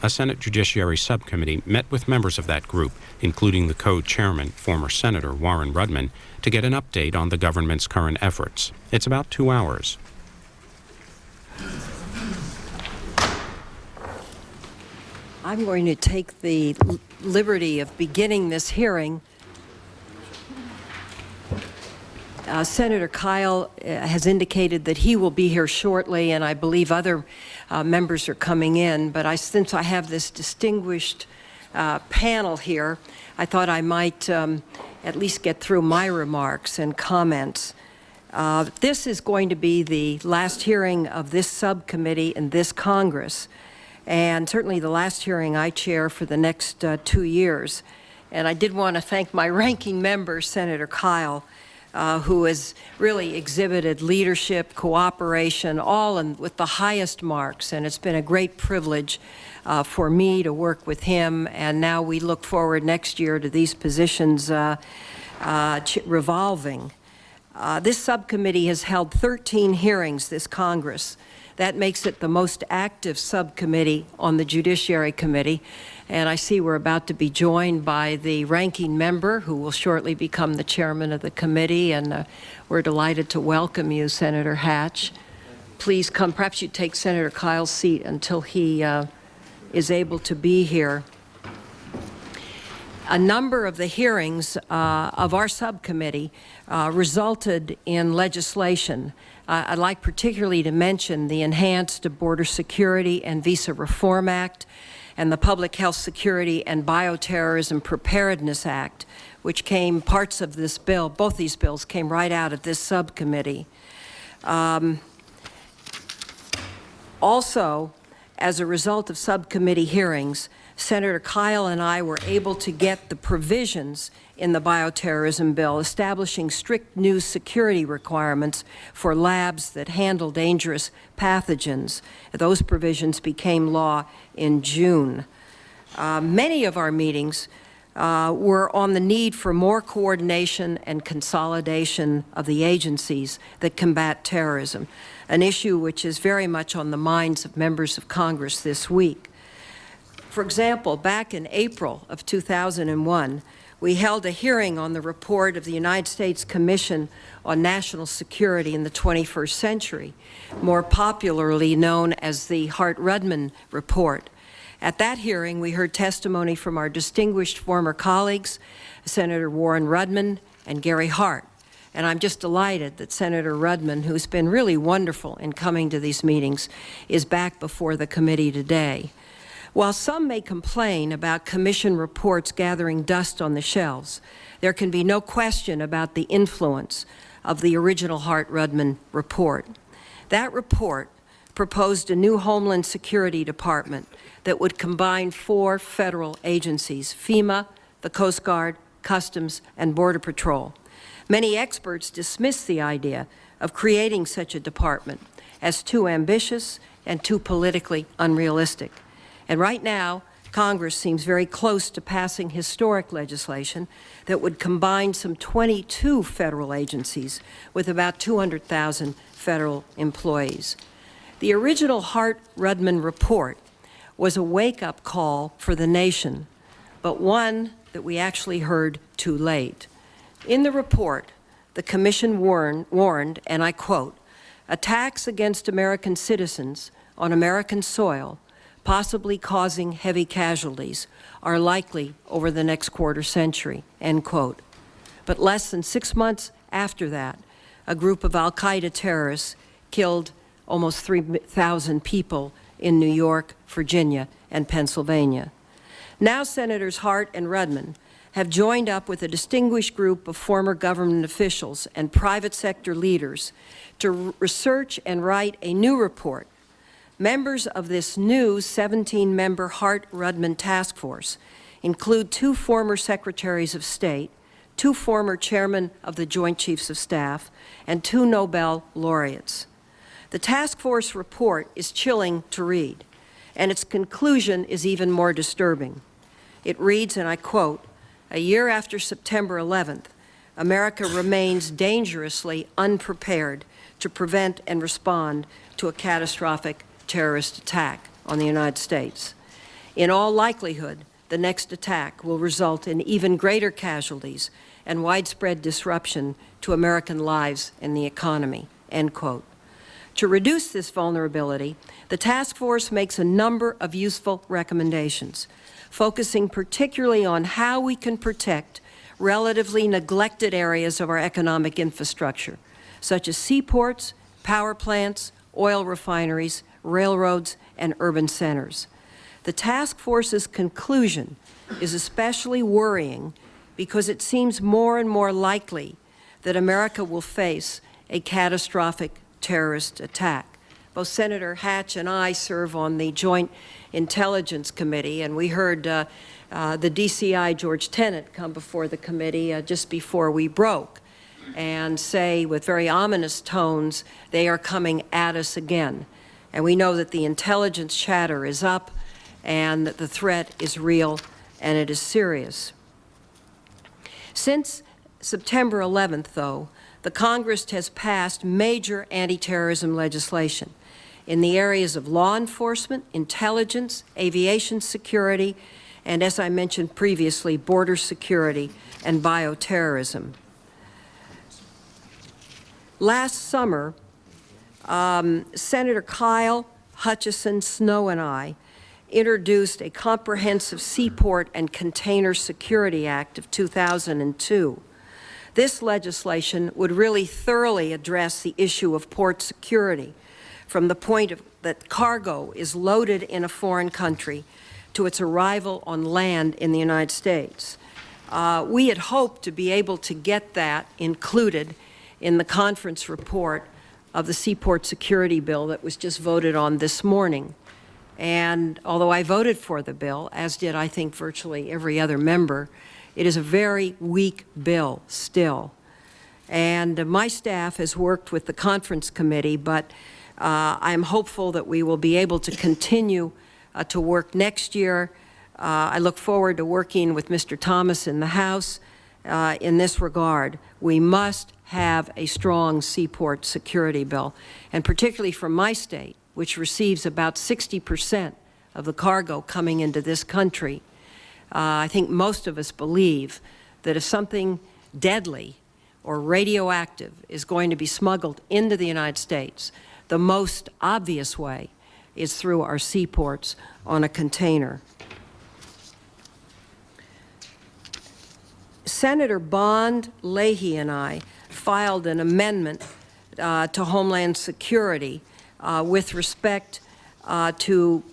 a Senate Judiciary Subcommittee met with members of that group, including the co-chairman, former Senator Warren Rudman, to get an update on the government's current efforts. It's about 2 hours. I'm going to take the liberty of beginning this hearing. Senator Kyle has indicated that he will be here shortly, and I believe other members are coming in. But since I have this distinguished panel here, I thought I might at least get through my remarks and comments. This is going to be the last hearing of this subcommittee in this Congress, and certainly the last hearing I chair for the next 2 years. And I did want to thank my ranking member, Senator Kyle, who has really exhibited leadership, cooperation, all with the highest marks. And it's been a great privilege for me to work with him. And now we look forward next year to these positions revolving. This subcommittee has held 13 hearings this Congress. That makes it the most active subcommittee on the Judiciary Committee. And I see we're about to be joined by the ranking member, who will shortly become the chairman of the committee. And we're delighted to welcome you, Senator Hatch. Please come. Perhaps you take Senator Kyle's seat until he is able to be here. A number of the hearings of our subcommittee resulted in legislation. I'd like particularly to mention the Enhanced Border Security and Visa Reform Act and the Public Health Security and Bioterrorism Preparedness Act, which came, parts of this bill, both these bills came right out of this subcommittee. Also, as a result of subcommittee hearings, Senator Kyle and I were able to get the provisions in the bioterrorism bill establishing strict new security requirements for labs that handle dangerous pathogens. Those provisions became law in June. Many of our meetings were on the need for more coordination and consolidation of the agencies that combat terrorism, an issue which is very much on the minds of members of Congress this week. For example, back in April of 2001, we held a hearing on the report of the United States Commission on National Security in the 21st Century, more popularly known as the Hart-Rudman Report. At that hearing, we heard testimony from our distinguished former colleagues, Senator Warren Rudman and Gary Hart. And I'm just delighted that Senator Rudman, who's been really wonderful in coming to these meetings, is back before the committee today. While some may complain about commission reports gathering dust on the shelves, there can be no question about the influence of the original Hart-Rudman report. That report proposed a new Homeland Security Department that would combine 4 federal agencies: FEMA, the Coast Guard, Customs, and Border Patrol. Many experts dismissed the idea of creating such a department as too ambitious and too politically unrealistic. And right now, Congress seems very close to passing historic legislation that would combine some 22 federal agencies with about 200,000 federal employees. The original Hart-Rudman report was a wake-up call for the nation, but one that we actually heard too late. In the report, the Commission warned, and I quote, "Attacks against American citizens on American soil, possibly causing heavy casualties, are likely over the next quarter century," end quote. But less than 6 months after that, a group of al-Qaeda terrorists killed almost 3,000 people in New York, Virginia, and Pennsylvania. Now Senators Hart and Rudman have joined up with a distinguished group of former government officials and private sector leaders to research and write a new report. Members of this new 17-member Hart-Rudman task force include 2 former secretaries of state, 2 former chairmen of the Joint Chiefs of Staff, and 2 Nobel laureates. The task force report is chilling to read, and its conclusion is even more disturbing. It reads, and I quote, "A year after September 11th, America remains dangerously unprepared to prevent and respond to a catastrophic terrorist attack on the United States. In all likelihood, the next attack will result in even greater casualties and widespread disruption to American lives and the economy, end quote. To reduce this vulnerability, the task force makes a number of useful recommendations, focusing particularly on how we can protect relatively neglected areas of our economic infrastructure, such as seaports, power plants, oil refineries, railroads, and urban centers. The task force's conclusion is especially worrying because it seems more and more likely that America will face a catastrophic terrorist attack. Both Senator Hatch and I serve on the Joint Intelligence Committee, and we heard the DCI, George Tenet, come before the committee just before we broke and say with very ominous tones, they are coming at us again. And we know that the intelligence chatter is up and that the threat is real and it is serious. Since September 11th, though, the Congress has passed major anti-terrorism legislation in the areas of law enforcement, intelligence, aviation security, and, as I mentioned previously, border security and bioterrorism. Last summer, Senator Kyle, Hutchison, Snowe, and I introduced a comprehensive Seaport and Container Security Act of 2002. This legislation would really thoroughly address the issue of port security from the point that cargo is loaded in a foreign country to its arrival on land in the United States. We had hoped to be able to get that included in the conference report of the Seaport Security Bill that was just voted on this morning. And although I voted for the bill, as did I think virtually every other member, it is a very weak bill still. And my staff has worked with the conference committee, but I'm hopeful that we will be able to continue to work next year. I look forward to working with Mr. Thomas in the House in this regard. We must have a strong seaport security bill, and particularly from my state, which receives about 60% of the cargo coming into this country. I think most of us believe that if something deadly or radioactive is going to be smuggled into the United States, the most obvious way is through our seaports on a container. Senator Bond, Leahy, and I filed an amendment to Homeland Security with respect to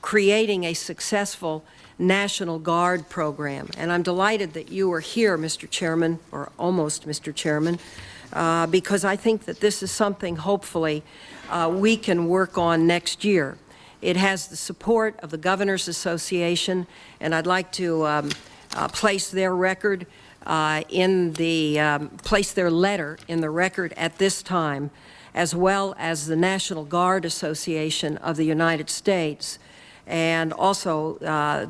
creating a successful National Guard program. And I'm delighted that you are here, Mr. Chairman, or almost Mr. Chairman, because I think that this is something hopefully we can work on next year. It has the support of the Governors Association, and I'd like to place their record place their letter in the record at this time, as well as the National Guard Association of the United States, and also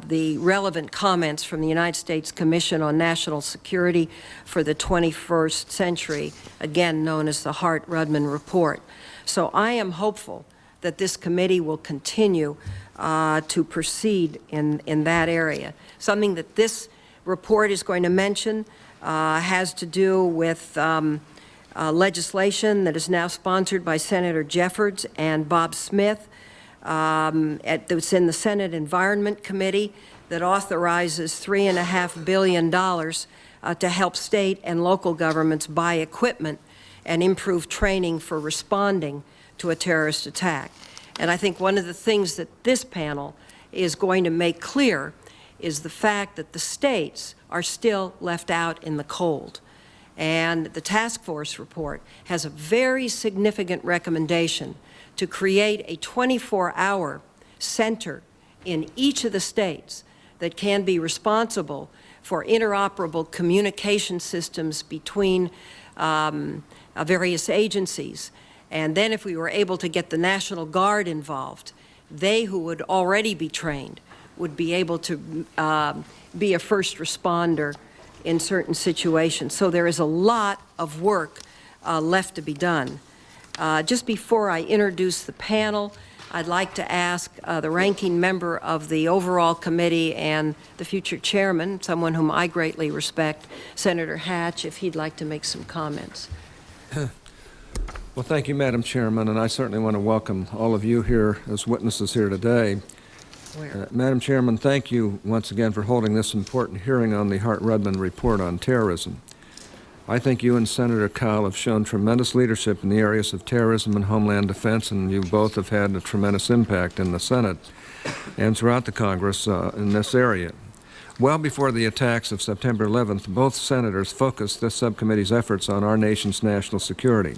the relevant comments from the United States Commission on National Security for the 21st Century, again known as the Hart-Rudman Report. So I am hopeful that this committee will continue to proceed in that area. Something that this report is going to mention has to do with legislation that is now sponsored by Senator Jeffords and Bob Smith. It's in the Senate Environment Committee that authorizes $3.5 billion to help state and local governments buy equipment and improve training for responding to a terrorist attack. And I think one of the things that this panel is going to make clear is the fact that the states are still left out in the cold. And the task force report has a very significant recommendation to create a 24-hour center in each of the states that can be responsible for interoperable communication systems between various agencies. And then if we were able to get the National Guard involved, they who would already be trained would be able to be a first responder in certain situations. So there is a lot of work left to be done. Just before I introduce the panel, I'd like to ask the ranking member of the overall committee and the future chairman, someone whom I greatly respect, Senator Hatch, if he'd like to make some comments. Well, thank you, Madam Chairman, and I certainly want to welcome all of you here as witnesses here today. Madam Chairman, thank you once again for holding this important hearing on the Hart-Rudman report on terrorism. I think you and Senator Kyl have shown tremendous leadership in the areas of terrorism and homeland defense, and you both have had a tremendous impact in the Senate and throughout the Congress in this area. Well before the attacks of September 11th, both senators focused this subcommittee's efforts on our nation's national security.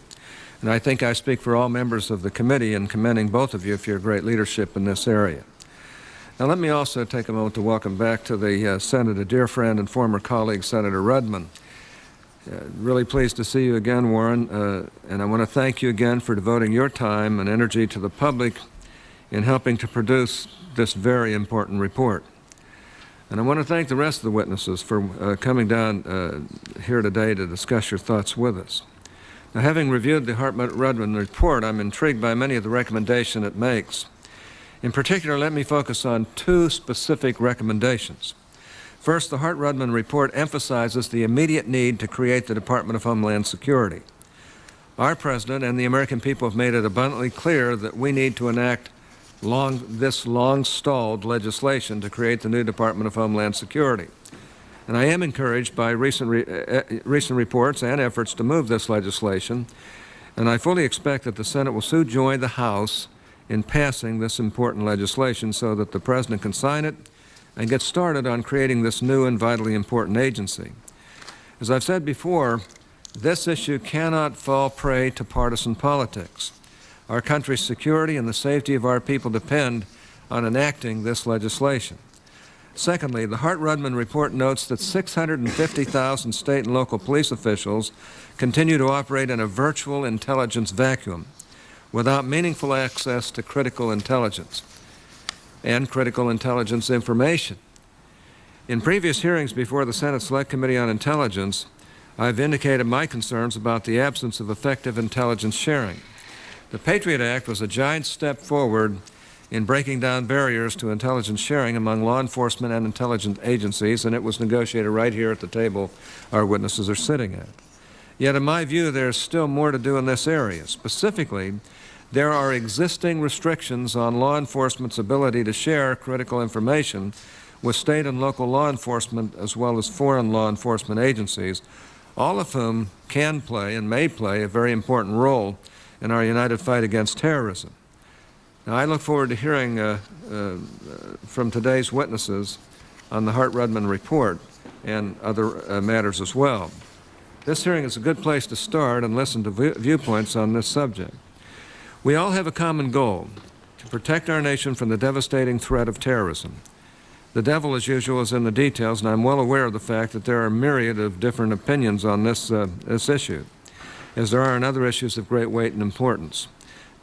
And I think I speak for all members of the committee in commending both of you for your great leadership in this area. Now, let me also take a moment to welcome back to the Senate a dear friend and former colleague, Senator Rudman. Really pleased to see you again, Warren, and I want to thank you again for devoting your time and energy to the public in helping to produce this very important report. And I want to thank the rest of the witnesses for coming down here today to discuss your thoughts with us. Now, having reviewed the Hart-Rudman report, I'm intrigued by many of the recommendations it makes. In particular, let me focus on two specific recommendations. First, the Hart-Rudman report emphasizes the immediate need to create the Department of Homeland Security. Our President and the American people have made it abundantly clear that we need to enact this long-stalled legislation to create the new Department of Homeland Security. And I am encouraged by recent reports and efforts to move this legislation, and I fully expect that the Senate will soon join the House in passing this important legislation so that the President can sign it and get started on creating this new and vitally important agency. As I've said before, this issue cannot fall prey to partisan politics. Our country's security and the safety of our people depend on enacting this legislation. Secondly, the Hart-Rudman report notes that 650,000 state and local police officials continue to operate in a virtual intelligence vacuum without meaningful access to critical intelligence and critical intelligence information. In previous hearings before the Senate Select Committee on Intelligence, I've indicated my concerns about the absence of effective intelligence sharing. The Patriot Act was a giant step forward in breaking down barriers to intelligence sharing among law enforcement and intelligence agencies, and it was negotiated right here at the table our witnesses are sitting at. Yet, in my view, there's still more to do in this area. Specifically, there are existing restrictions on law enforcement's ability to share critical information with state and local law enforcement as well as foreign law enforcement agencies, all of whom can play and may play a very important role in our united fight against terrorism. Now, I look forward to hearing from today's witnesses on the Hart-Rudman report and other matters as well. This hearing is a good place to start and listen to viewpoints on this subject. We all have a common goal: to protect our nation from the devastating threat of terrorism. The devil, as usual, is in the details, and I'm well aware of the fact that there are a myriad of different opinions on this issue, as there are on other issues of great weight and importance.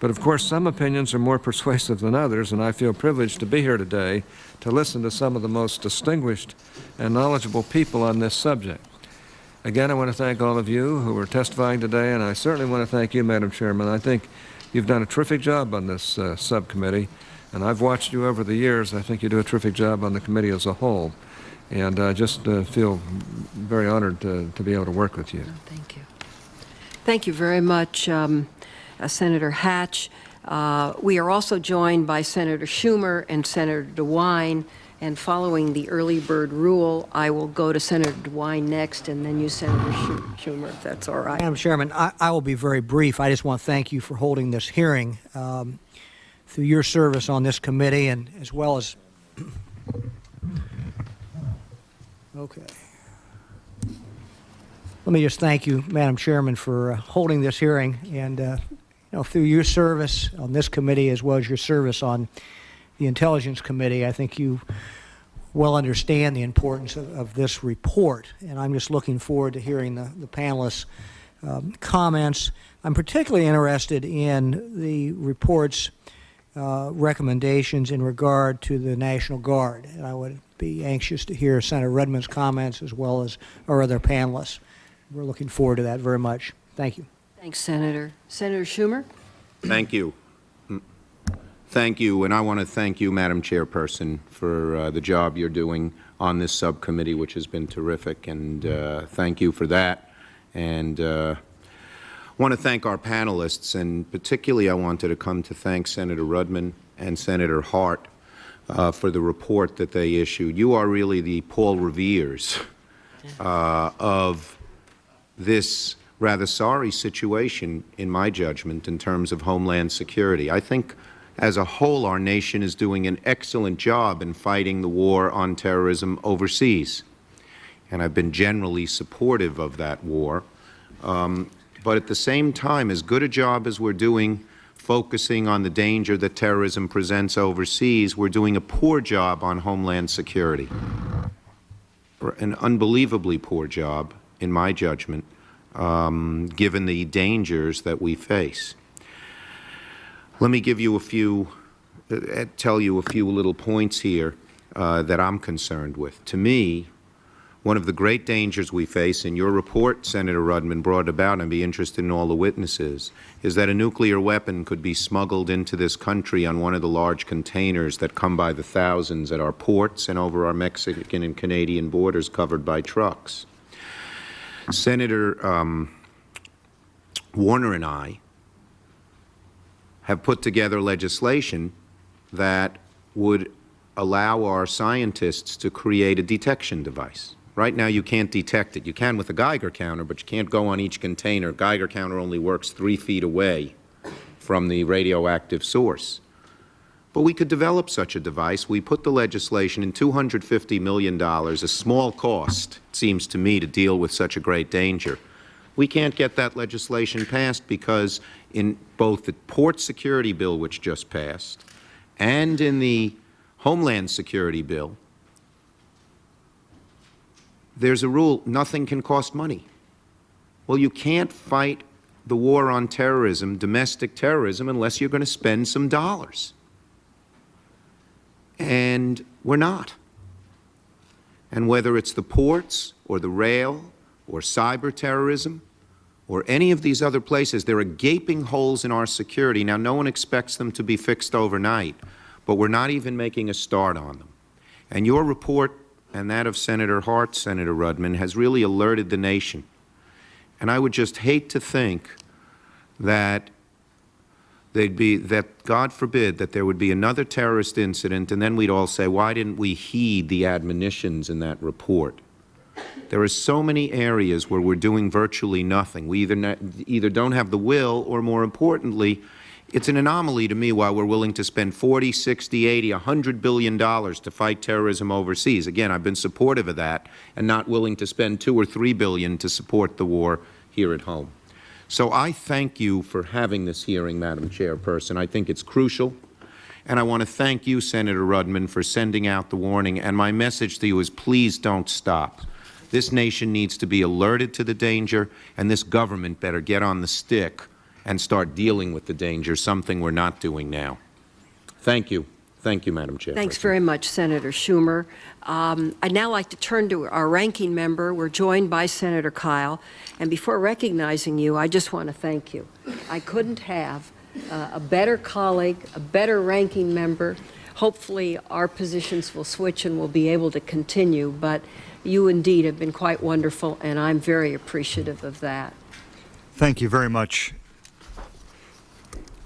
But of course, some opinions are more persuasive than others, and I feel privileged to be here today to listen to some of the most distinguished and knowledgeable people on this subject. Again, I want to thank all of you who are testifying today, and I certainly want to thank you, Madam Chairman. I think you've done a terrific job on this subcommittee, and I've watched you over the years. I think you do a terrific job on the committee as a whole, and I just feel very honored to be able to work with you. Thank you. Thank you very much, Senator Hatch. We are also joined by Senator Schumer and Senator DeWine, and following the early bird rule, I will go to Senator DeWine next, and then you, Senator Schumer, if that's all right. Madam Chairman, I will be very brief. I just want to thank you for holding this hearing. Through your service on this committee, and as well as okay. Let me just thank you, Madam Chairman, for holding this hearing, and through your service on this committee as well as your service on the Intelligence Committee, I think you well understand the importance of this report, and I'm just looking forward to hearing the panelists' comments. I'm particularly interested in the report's recommendations in regard to the National Guard, and I would be anxious to hear Senator Rudman's comments as well as our other panelists. We're looking forward to that very much. Thank you. Thanks, Senator. Senator Schumer? Thank you. Thank you, and I want to thank you, Madam Chairperson, for the job you're doing on this subcommittee, which has been terrific, and thank you for that. And want to thank our panelists, and particularly I wanted to come to thank Senator Rudman and Senator Hart for the report that they issued. You are really the Paul Revere's of this rather sorry situation, in my judgment, in terms of Homeland Security. I think as a whole, our nation is doing an excellent job in fighting the war on terrorism overseas. And I've been generally supportive of that war. But at the same time, as good a job as we're doing focusing on the danger that terrorism presents overseas, we're doing a poor job on Homeland Security. An unbelievably poor job, in my judgment, given the dangers that we face. Let me give you a few, tell you a few little points here that I'm concerned with. To me, one of the great dangers we face, in your report, Senator Rudman, brought about, and I'd be interested in all the witnesses, is that a nuclear weapon could be smuggled into this country on one of the large containers that come by the thousands at our ports and over our Mexican and Canadian borders covered by trucks. Senator Warner and I have put together legislation that would allow our scientists to create a detection device. Right now you can't detect it. You can with a Geiger counter, but you can't go on each container. Geiger counter only works 3 feet away from the radioactive source. But we could develop such a device. We put the legislation in $250 million, a small cost, it seems to me, to deal with such a great danger. We can't get that legislation passed because in both the Port Security Bill, which just passed, and in the Homeland Security Bill, there's a rule, nothing can cost money. Well, you can't fight the war on terrorism, domestic terrorism, unless you're going to spend some dollars. And we're not. And whether it's the ports or the rail or cyber terrorism or any of these other places, there are gaping holes in our security. Now, no one expects them to be fixed overnight, but we're not even making a start on them. And your report and that of Senator Hart, Senator Rudman, has really alerted the nation. And I would just hate to think that God forbid, that there would be another terrorist incident, and then we'd all say, why didn't we heed the admonitions in that report? There are so many areas where we're doing virtually nothing. We either don't have the will, or more importantly, it's an anomaly to me why we're willing to spend 40, 60, 80, $100 billion to fight terrorism overseas. Again, I've been supportive of that, and not willing to spend $2 or $3 billion to support the war here at home. So I thank you for having this hearing, Madam Chairperson. I think it's crucial. And I want to thank you, Senator Rudman, for sending out the warning. And my message to you is, please don't stop. This nation needs to be alerted to the danger, and this government better get on the stick and start dealing with the danger, something we're not doing now. Thank you. Thank you, Madam Chairperson. Thanks very much, Senator Schumer. I'd now like to turn to our ranking member. We're joined by Senator Kyle. And before recognizing you, I just want to thank you. I couldn't have a better colleague, a better ranking member. Hopefully our positions will switch and we'll be able to continue, but you indeed have been quite wonderful, and I'm very appreciative of that. Thank you very much,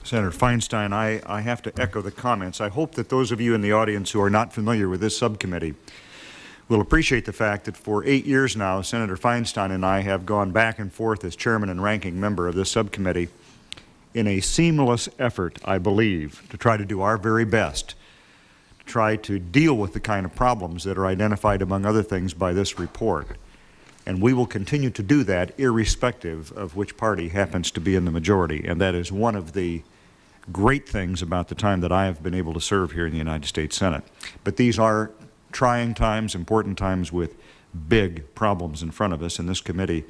Senator Feinstein. I have to echo the comments. I hope that those of you in the audience who are not familiar with this subcommittee will appreciate the fact that for 8 years now, Senator Feinstein and I have gone back and forth as chairman and ranking member of this subcommittee in a seamless effort, I believe, to try to do our very best to try to deal with the kind of problems that are identified, among other things, by this report. And we will continue to do that irrespective of which party happens to be in the majority. And that is one of the great things about the time that I have been able to serve here in the United States Senate. But these are trying times, important times with big problems in front of us, and this committee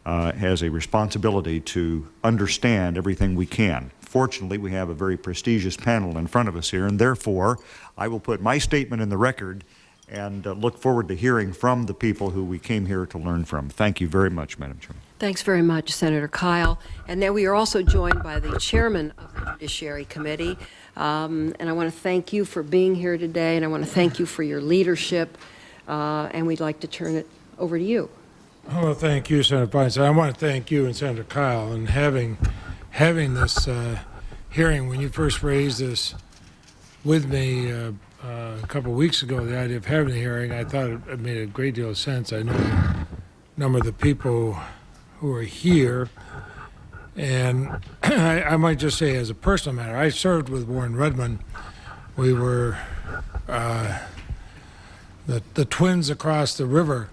has a responsibility to understand everything we can. Fortunately, we have a very prestigious panel in front of us here, and therefore I will put my statement in the record and look forward to hearing from the people who we came here to learn from. Thank you very much, Madam Chairman. Thanks very much, Senator Kyle. And now we are also joined by the chairman of the Judiciary Committee. And I want to thank you for being here today, and I want to thank you for your leadership. And we'd like to turn it over to you. Well, thank you, Senator Feinstein. I want to thank you and Senator Kyle and having this hearing. When you first raised this with me a couple of weeks ago, the idea of having a hearing, I thought it made a great deal of sense. I know a number of the people who are here, and I might just say as a personal matter, I served with Warren Rudman. We were the twins across the river,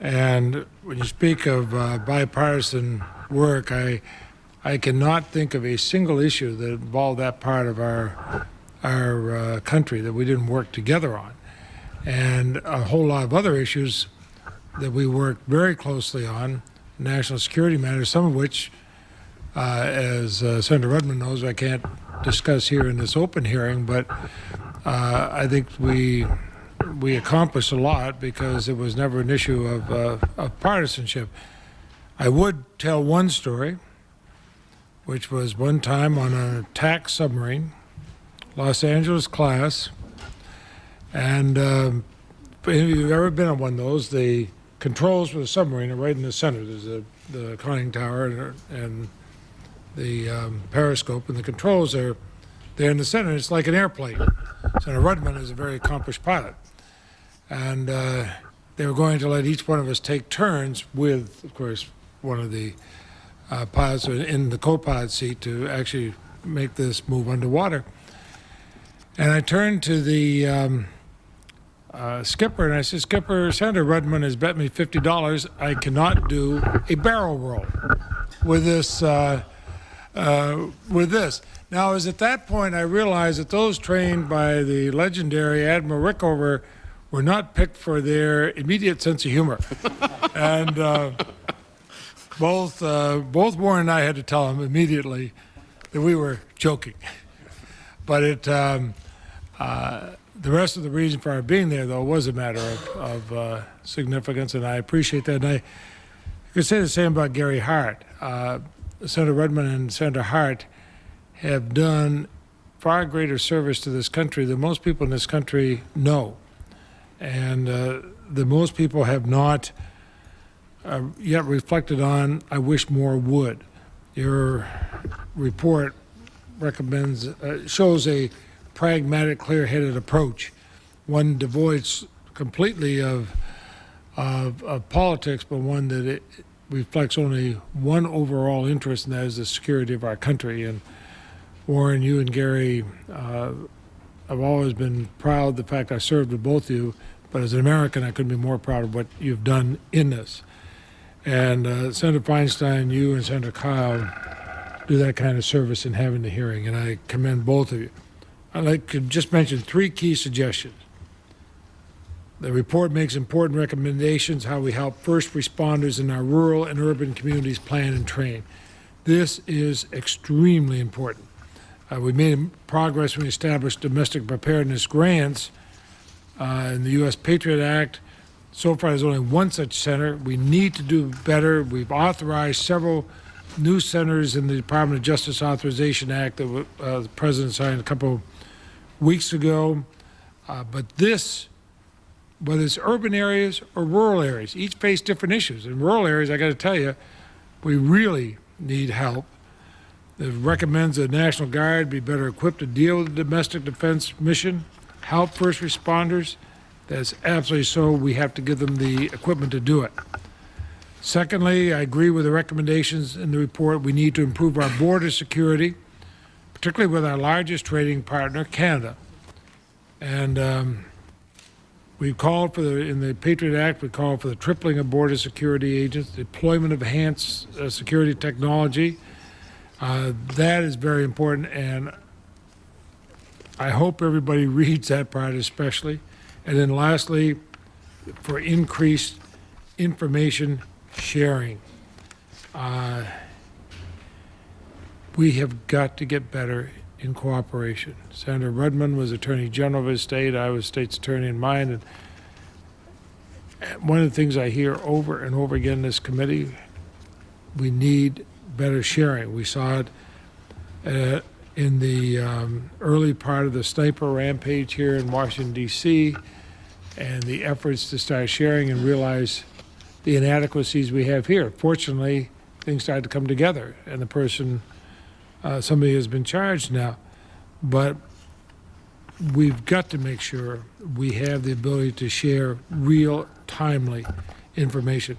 and when you speak of bipartisan work, I cannot think of a single issue that involved that part of our country that we didn't work together on, and a whole lot of other issues that we worked very closely on, national security matters, some of which, as Senator Rudman knows, I can't discuss here in this open hearing, but I think we accomplished a lot because it was never an issue of partisanship. I would tell one story, which was one time on an attack submarine, Los Angeles class, and if you've ever been on one of those, the controls for the submarine are right in the center. There's the conning tower and the periscope, and the controls are there in the center. It's like an airplane. Senator Rudman is a very accomplished pilot. And they were going to let each one of us take turns with, of course, one of the pilots in the co-pilot seat to actually make this move underwater. And I turned to the skipper and I said, "Skipper, Senator Rudman has bet me $50 I cannot do a barrel roll with this." Now, it was at that point I realized that those trained by the legendary Admiral Rickover were not picked for their immediate sense of humor. And both Warren and I had to tell him immediately that we were joking. But the rest of the reason for our being there, though, was a matter of significance, and I appreciate that. And I could say the same about Gary Hart. Senator Rudman and Senator Hart have done far greater service to this country than most people in this country know. And the most people have not yet reflected on, I wish more would. Your report recommends, shows a pragmatic, clear-headed approach, one devoid completely of politics, but one that it reflects only one overall interest, and that is the security of our country. And Warren, you and Gary, I've always been proud of the fact I served with both of you, but as an American, I couldn't be more proud of what you've done in this. And Senator Feinstein, you and Senator Kyle do that kind of service in having the hearing, and I commend both of you. I'd like to just mention 3 key suggestions. The report makes important recommendations how we help first responders in our rural and urban communities plan and train. This is extremely important. We made progress when we established domestic preparedness grants in the U.S. Patriot Act. So far, there's only one such center. We need to do better. We've authorized several new centers in the Department of Justice Authorization Act that the President signed a couple weeks ago. But this, whether it's urban areas or rural areas, each face different issues. In rural areas, I got to tell you, we really need help. It recommends the National Guard be better equipped to deal with the domestic defense mission, help first responders. That's absolutely so. We have to give them the equipment to do it. Secondly, I agree with the recommendations in the report. We need to improve our border security, particularly with our largest trading partner, Canada. And we've called for in the Patriot Act, we called for the tripling of border security agents, deployment of enhanced security technology. That is very important, and I hope everybody reads that part especially. And then lastly, for increased information sharing. We have got to get better in cooperation. Senator Rudman was Attorney General of his state. I was state's attorney in mine, and one of the things I hear over and over again in this committee, we need better sharing. We saw it in the early part of the sniper rampage here in Washington, D.C., and the efforts to start sharing and realize the inadequacies we have here. Fortunately, things started to come together, and the person, somebody has been charged now. But we've got to make sure we have the ability to share real, timely information.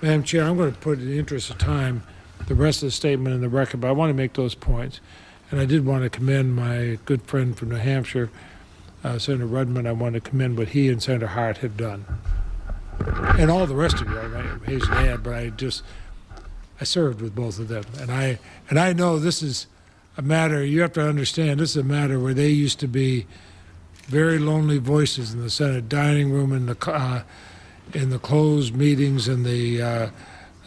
Madam Chair, I'm going to put, in the interest of time, the rest of the statement in the record, but I want to make those points. And I did want to commend my good friend from New Hampshire, Senator Rudman. I want to commend what he and Senator Hart have done. And all the rest of you, I hasten to add, but I served with both of them. And I know this is a matter, you have to understand, this is a matter where they used to be very lonely voices in the Senate dining room, in the closed meetings, in the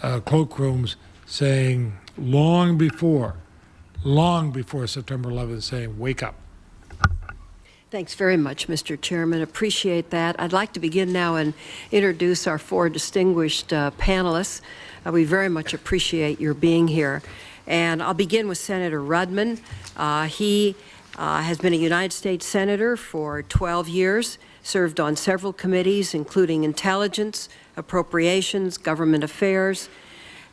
cloakrooms, saying long before September 11th, saying, wake up. Thanks very much, Mr. Chairman. Appreciate that. I'd like to begin now and introduce our four distinguished panelists. We very much appreciate your being here. And I'll begin with Senator Rudman. He has been a United States Senator for 12 years, served on several committees, including Intelligence, Appropriations, Government Affairs,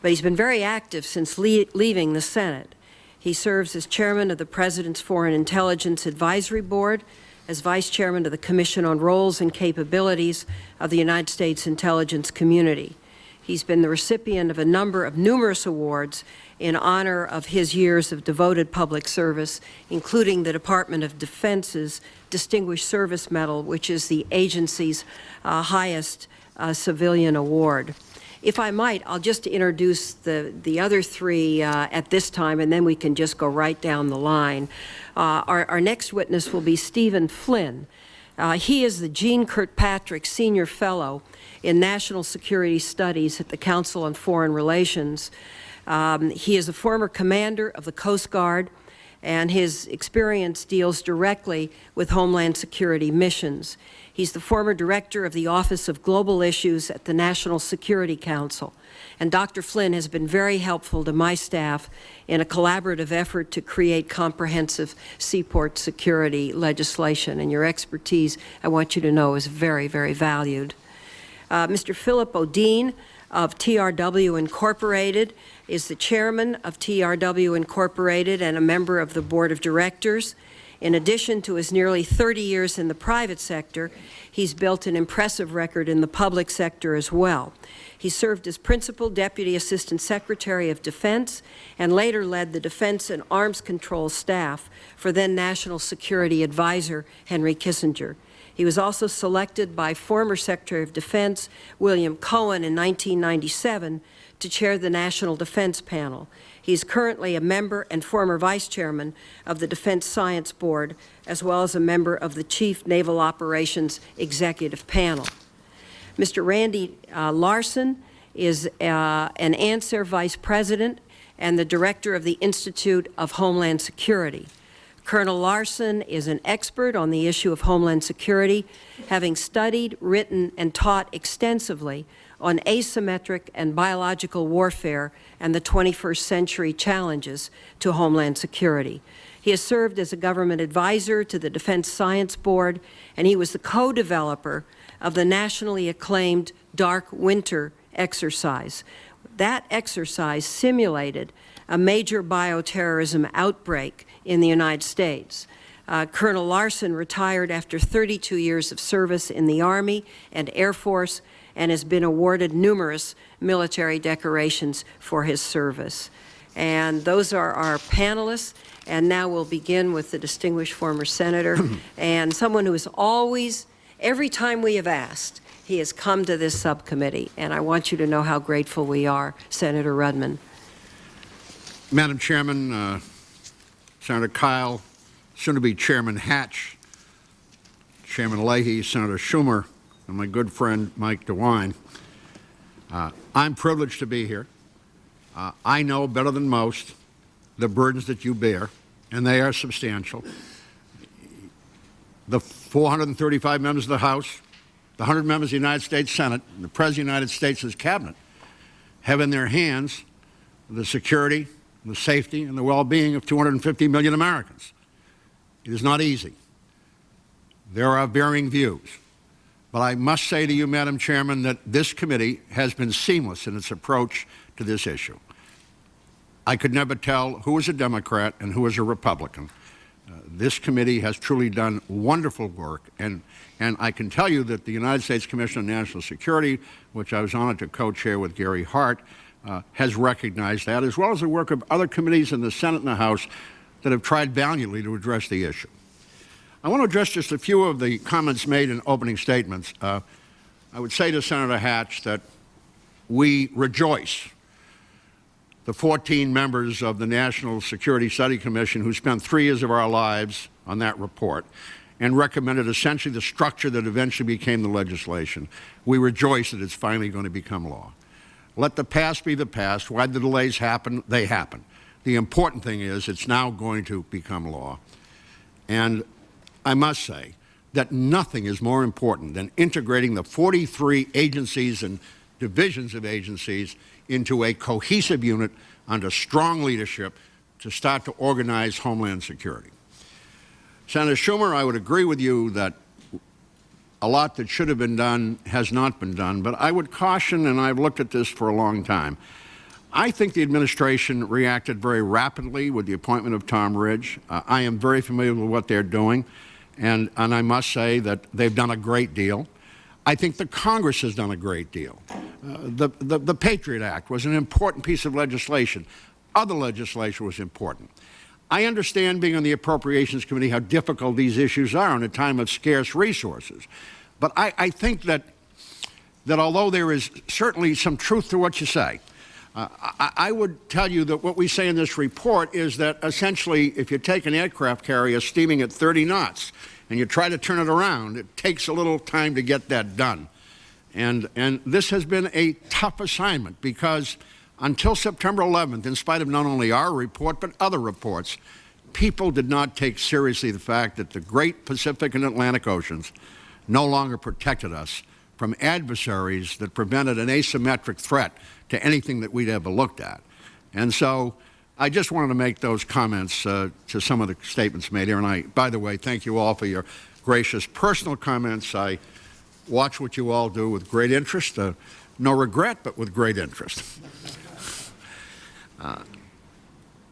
but he's been very active since leaving the Senate. He serves as chairman of the President's Foreign Intelligence Advisory Board, as vice chairman of the Commission on Roles and Capabilities of the United States Intelligence Community. He's been the recipient of numerous awards in honor of his years of devoted public service, including the Department of Defense's Distinguished Service Medal, which is the agency's highest civilian award. If I might, I'll just introduce the other three at this time, and then we can just go right down the line. Our next witness will be Stephen Flynn. He is the Jean Kirkpatrick Senior Fellow in National Security Studies at the Council on Foreign Relations. He is a former commander of the Coast Guard, and his experience deals directly with Homeland Security missions. He's the former director of the Office of Global Issues at the National Security Council. And Dr. Flynn has been very helpful to my staff in a collaborative effort to create comprehensive seaport security legislation. And your expertise, I want you to know, is very, very valued. Mr. Philip Odeen of TRW Incorporated is the chairman of TRW Incorporated and a member of the board of directors. In addition to his nearly 30 years in the private sector, he's built an impressive record in the public sector as well. He served as Principal Deputy Assistant Secretary of Defense and later led the Defense and Arms Control staff for then National Security Advisor Henry Kissinger. He was also selected by former Secretary of Defense William Cohen in 1997 to chair the National Defense Panel. He's currently a member and former vice chairman of the Defense Science Board, as well as a member of the Chief Naval Operations Executive Panel. Mr. Randy Larson is an ANSER Vice President and the Director of the Institute of Homeland Security. Colonel Larson is an expert on the issue of Homeland Security, having studied, written, and taught extensively on asymmetric and biological warfare and the 21st century challenges to Homeland Security. He has served as a government advisor to the Defense Science Board, and he was the co-developer of the nationally acclaimed Dark Winter exercise. That exercise simulated a major bioterrorism outbreak in the United States. Colonel Larson retired after 32 years of service in the Army and Air Force and has been awarded numerous military decorations for his service. And those are our panelists. And now we'll begin with the distinguished former senator and someone who is always, every time we have asked, he has come to this subcommittee. And I want you to know how grateful we are, Senator Rudman. Madam Chairman, Senator Kyle, soon-to-be Chairman Hatch, Chairman Leahy, Senator Schumer, and my good friend Mike DeWine. I'm privileged to be here. I know better than most the burdens that you bear, and they are substantial. The 435 members of the House the 100 members of the United States Senate and the President of the United States' cabinet have in their hands the security, the safety, and the well-being of 250 million Americans. It is not easy. There are varying views. But I must say to you, Madam Chairman, that this committee has been seamless in its approach to this issue. I could never tell who was a Democrat and who was a Republican. This committee has truly done wonderful work, and I can tell you that the United States Commission on National Security, which I was honored to co-chair with Gary Hart, has recognized that, as well as the work of other committees in the Senate and the House that have tried valiantly to address the issue. I want to address just a few of the comments made in opening statements. I would say to Senator Hatch that we rejoice the 14 members of the National Security Study Commission who spent 3 years of our lives on that report and recommended essentially the structure that eventually became the legislation. We rejoice that it's finally going to become law. Let the past be the past. Why the delays happen? They happen. The important thing is it's now going to become law. And I must say that nothing is more important than integrating the 43 agencies and divisions of agencies into a cohesive unit under strong leadership to start to organize Homeland Security. Senator Schumer, I would agree with you that a lot that should have been done has not been done, but I would caution, and I've looked at this for a long time, I think the administration reacted very rapidly with the appointment of Tom Ridge. I am very familiar with what they're doing, and I must say that they've done a great deal. I think the Congress has done a great deal. The Patriot Act was an important piece of legislation. Other legislation was important. I understand, being on the Appropriations Committee, how difficult these issues are in a time of scarce resources. But I think that although there is certainly some truth to what you say, I would tell you that what we say in this report is that essentially if you take an aircraft carrier steaming at 30 knots and you try to turn it around, it takes a little time to get that done. And this has been a tough assignment because until September 11th, in spite of not only our report but other reports, people did not take seriously the fact that the great Pacific and Atlantic Oceans no longer protected us from adversaries that prevented an asymmetric threat to anything that we'd ever looked at. And so I just wanted to make those comments to some of the statements made here. And by the way, thank you all for your gracious personal comments. I watch what you all do with great interest. No regret, but with great interest.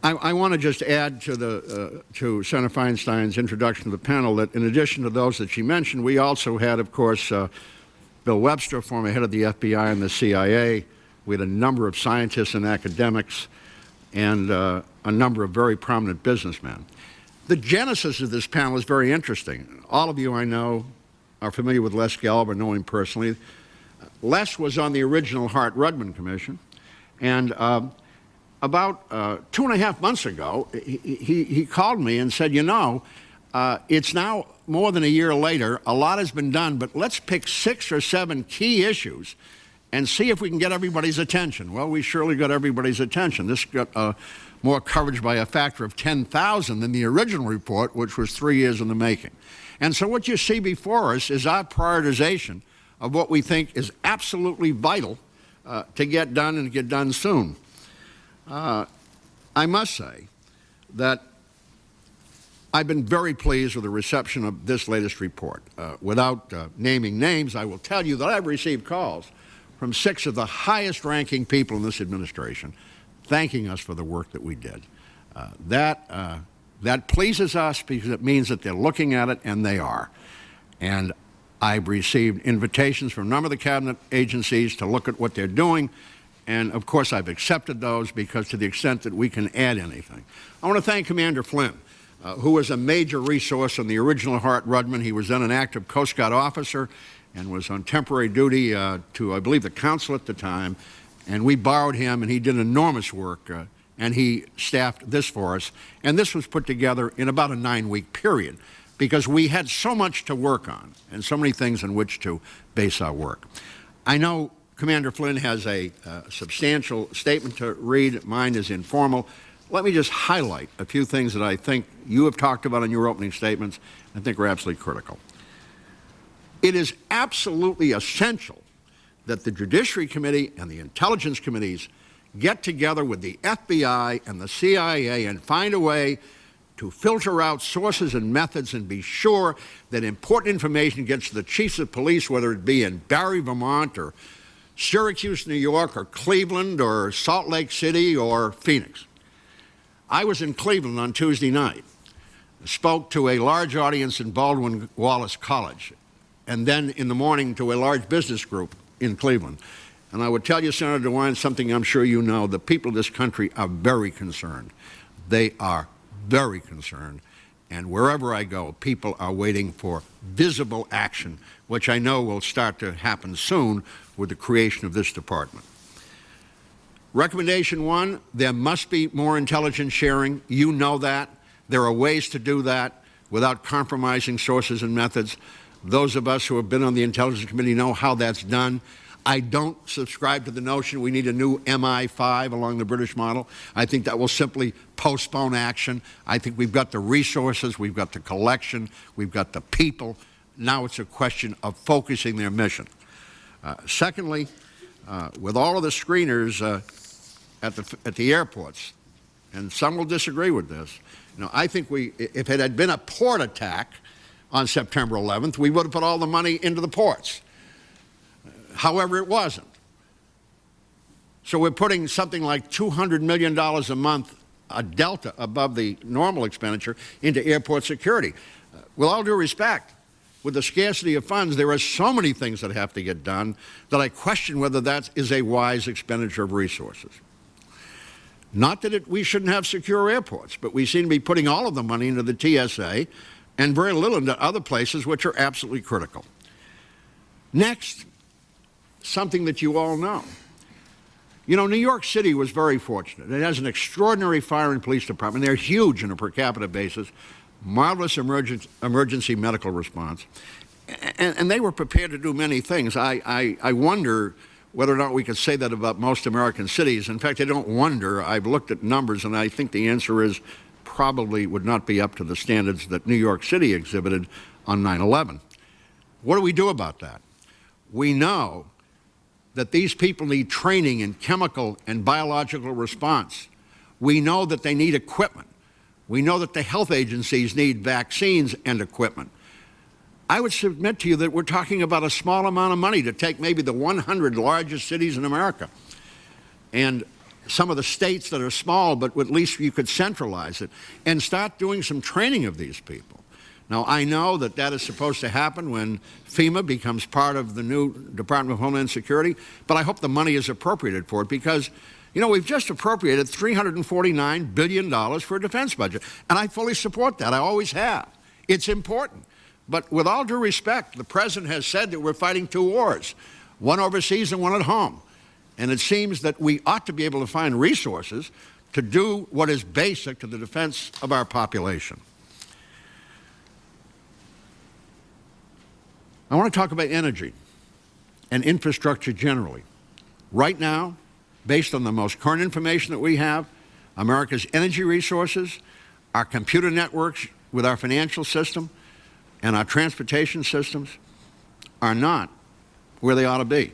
I want to just add to Senator Feinstein's introduction to the panel that in addition to those that she mentioned, we also had, of course, Bill Webster, former head of the FBI and the CIA. We had a number of scientists and academics and a number of very prominent businessmen. The genesis of this panel is very interesting. All of you I know are familiar with Les Gelb or know him personally. Les was on the original Hart-Rudman Commission, and about 2.5 months ago, he called me and said, you know, it's now more than a year later, a lot has been done, but let's pick 6 or 7 key issues and see if we can get everybody's attention. Well, we surely got everybody's attention. This got more coverage by a factor of 10,000 than the original report, which was 3 years in the making. And so what you see before us is our prioritization of what we think is absolutely vital to get done and get done soon. I must say that I've been very pleased with the reception of this latest report. Without naming names, I will tell you that I've received calls from 6 of the highest-ranking people in this administration thanking us for the work that we did. That pleases us because it means that they're looking at it, and they are. And I've received invitations from a number of the cabinet agencies to look at what they're doing, and of course I've accepted those because to the extent that we can add anything. I want to thank Commander Flynn, who was a major resource on the original Hart-Rudman. He was then an active Coast Guard officer and was on temporary duty to, I believe, the council at the time. And we borrowed him, and he did enormous work, and he staffed this for us. And this was put together in about a 9-week period because we had so much to work on and so many things on which to base our work. I know Commander Flynn has a substantial statement to read. Mine is informal. Let me just highlight a few things that I think you have talked about in your opening statements and I think are absolutely critical. It is absolutely essential that the Judiciary Committee and the Intelligence Committees get together with the FBI and the CIA and find a way to filter out sources and methods and be sure that important information gets to the chiefs of police, whether it be in Barry, Vermont, or Syracuse, New York, or Cleveland, or Salt Lake City, or Phoenix. I was in Cleveland on Tuesday night, spoke to a large audience in Baldwin Wallace College, and then in the morning to a large business group in Cleveland. And I would tell you, Senator DeWine, something I'm sure you know, the people of this country are very concerned. They are very concerned. And wherever I go, people are waiting for visible action, which I know will start to happen soon with the creation of this department. Recommendation 1, there must be more intelligence sharing. You know that. There are ways to do that without compromising sources and methods. Those of us who have been on the Intelligence Committee know how that's done. I don't subscribe to the notion we need a new MI5 along the British model. I think that will simply postpone action. I think we've got the resources, we've got the collection, we've got the people. Now it's a question of focusing their mission. Secondly, with all of the screeners at the airports, and some will disagree with this, I think if it had been a port attack on September 11th, we would have put all the money into the ports. However, it wasn't. So we're putting something like $200 million a month, a delta above the normal expenditure, into airport security. With all due respect, with the scarcity of funds, there are so many things that have to get done that I question whether that is a wise expenditure of resources. Not that we shouldn't have secure airports, but we seem to be putting all of the money into the TSA and very little into other places which are absolutely critical. Next, something that you all know. New York City was very fortunate. It has an extraordinary fire and police department. They're huge on a per capita basis, marvelous emergency medical response, and they were prepared to do many things. I wonder whether or not we could say that about most American cities. In fact, I don't wonder. I've looked at numbers, and I think the answer is probably would not be up to the standards that New York City exhibited on 9/11. What do we do about that? We know that these people need training in chemical and biological response. We know that they need equipment. We know that the health agencies need vaccines and equipment. I would submit to you that we're talking about a small amount of money to take maybe the 100 largest cities in America and some of the states that are small, but at least you could centralize it and start doing some training of these people. Now, I know that that is supposed to happen when FEMA becomes part of the new Department of Homeland Security, but I hope the money is appropriated for it because, we've just appropriated $349 billion for a defense budget, and I fully support that. I always have. It's important. But with all due respect, the President has said that we're fighting two wars, one overseas and one at home. And it seems that we ought to be able to find resources to do what is basic to the defense of our population. I want to talk about energy and infrastructure generally. Right now, based on the most current information that we have, America's energy resources, our computer networks with our financial system, and our transportation systems are not where they ought to be.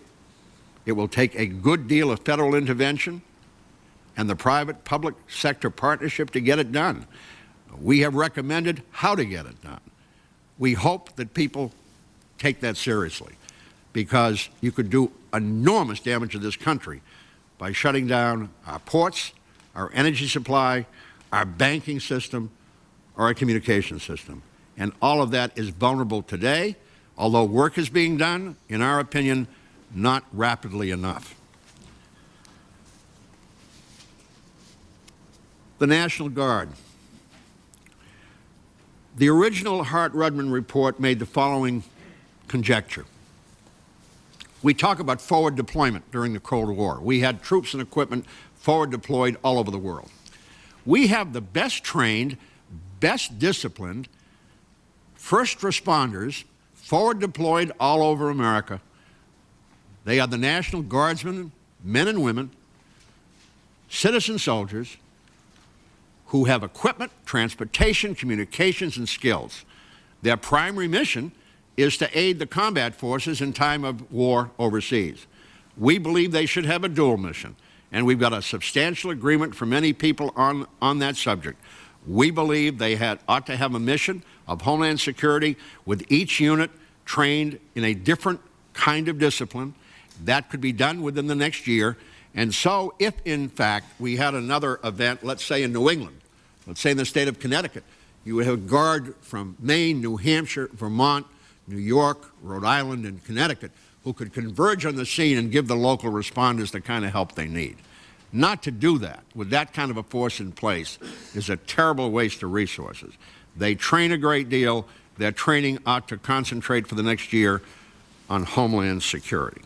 It will take a good deal of federal intervention and the private-public sector partnership to get it done. We have recommended how to get it done. We hope that people take that seriously because you could do enormous damage to this country by shutting down our ports, our energy supply, our banking system, or our communication system. And all of that is vulnerable today, although work is being done, in our opinion, not rapidly enough. The National Guard. The original Hart-Rudman report made the following conjecture. We talk about forward deployment during the Cold War. We had troops and equipment forward deployed all over the world. We have the best trained, best disciplined, first responders forward deployed all over America. They are the National Guardsmen, men and women, citizen soldiers who have equipment, transportation, communications, and skills. Their primary mission is to aid the combat forces in time of war overseas. We believe they should have a dual mission, and we've got a substantial agreement from many people on that subject. We believe they ought to have a mission of Homeland Security with each unit trained in a different kind of discipline. That could be done within the next year. And so if, in fact, we had another event, let's say in New England, let's say in the state of Connecticut, you would have a guard from Maine, New Hampshire, Vermont, New York, Rhode Island, and Connecticut who could converge on the scene and give the local responders the kind of help they need. Not to do that with that kind of a force in place is a terrible waste of resources. They train a great deal. Their training ought to concentrate for the next year on Homeland Security.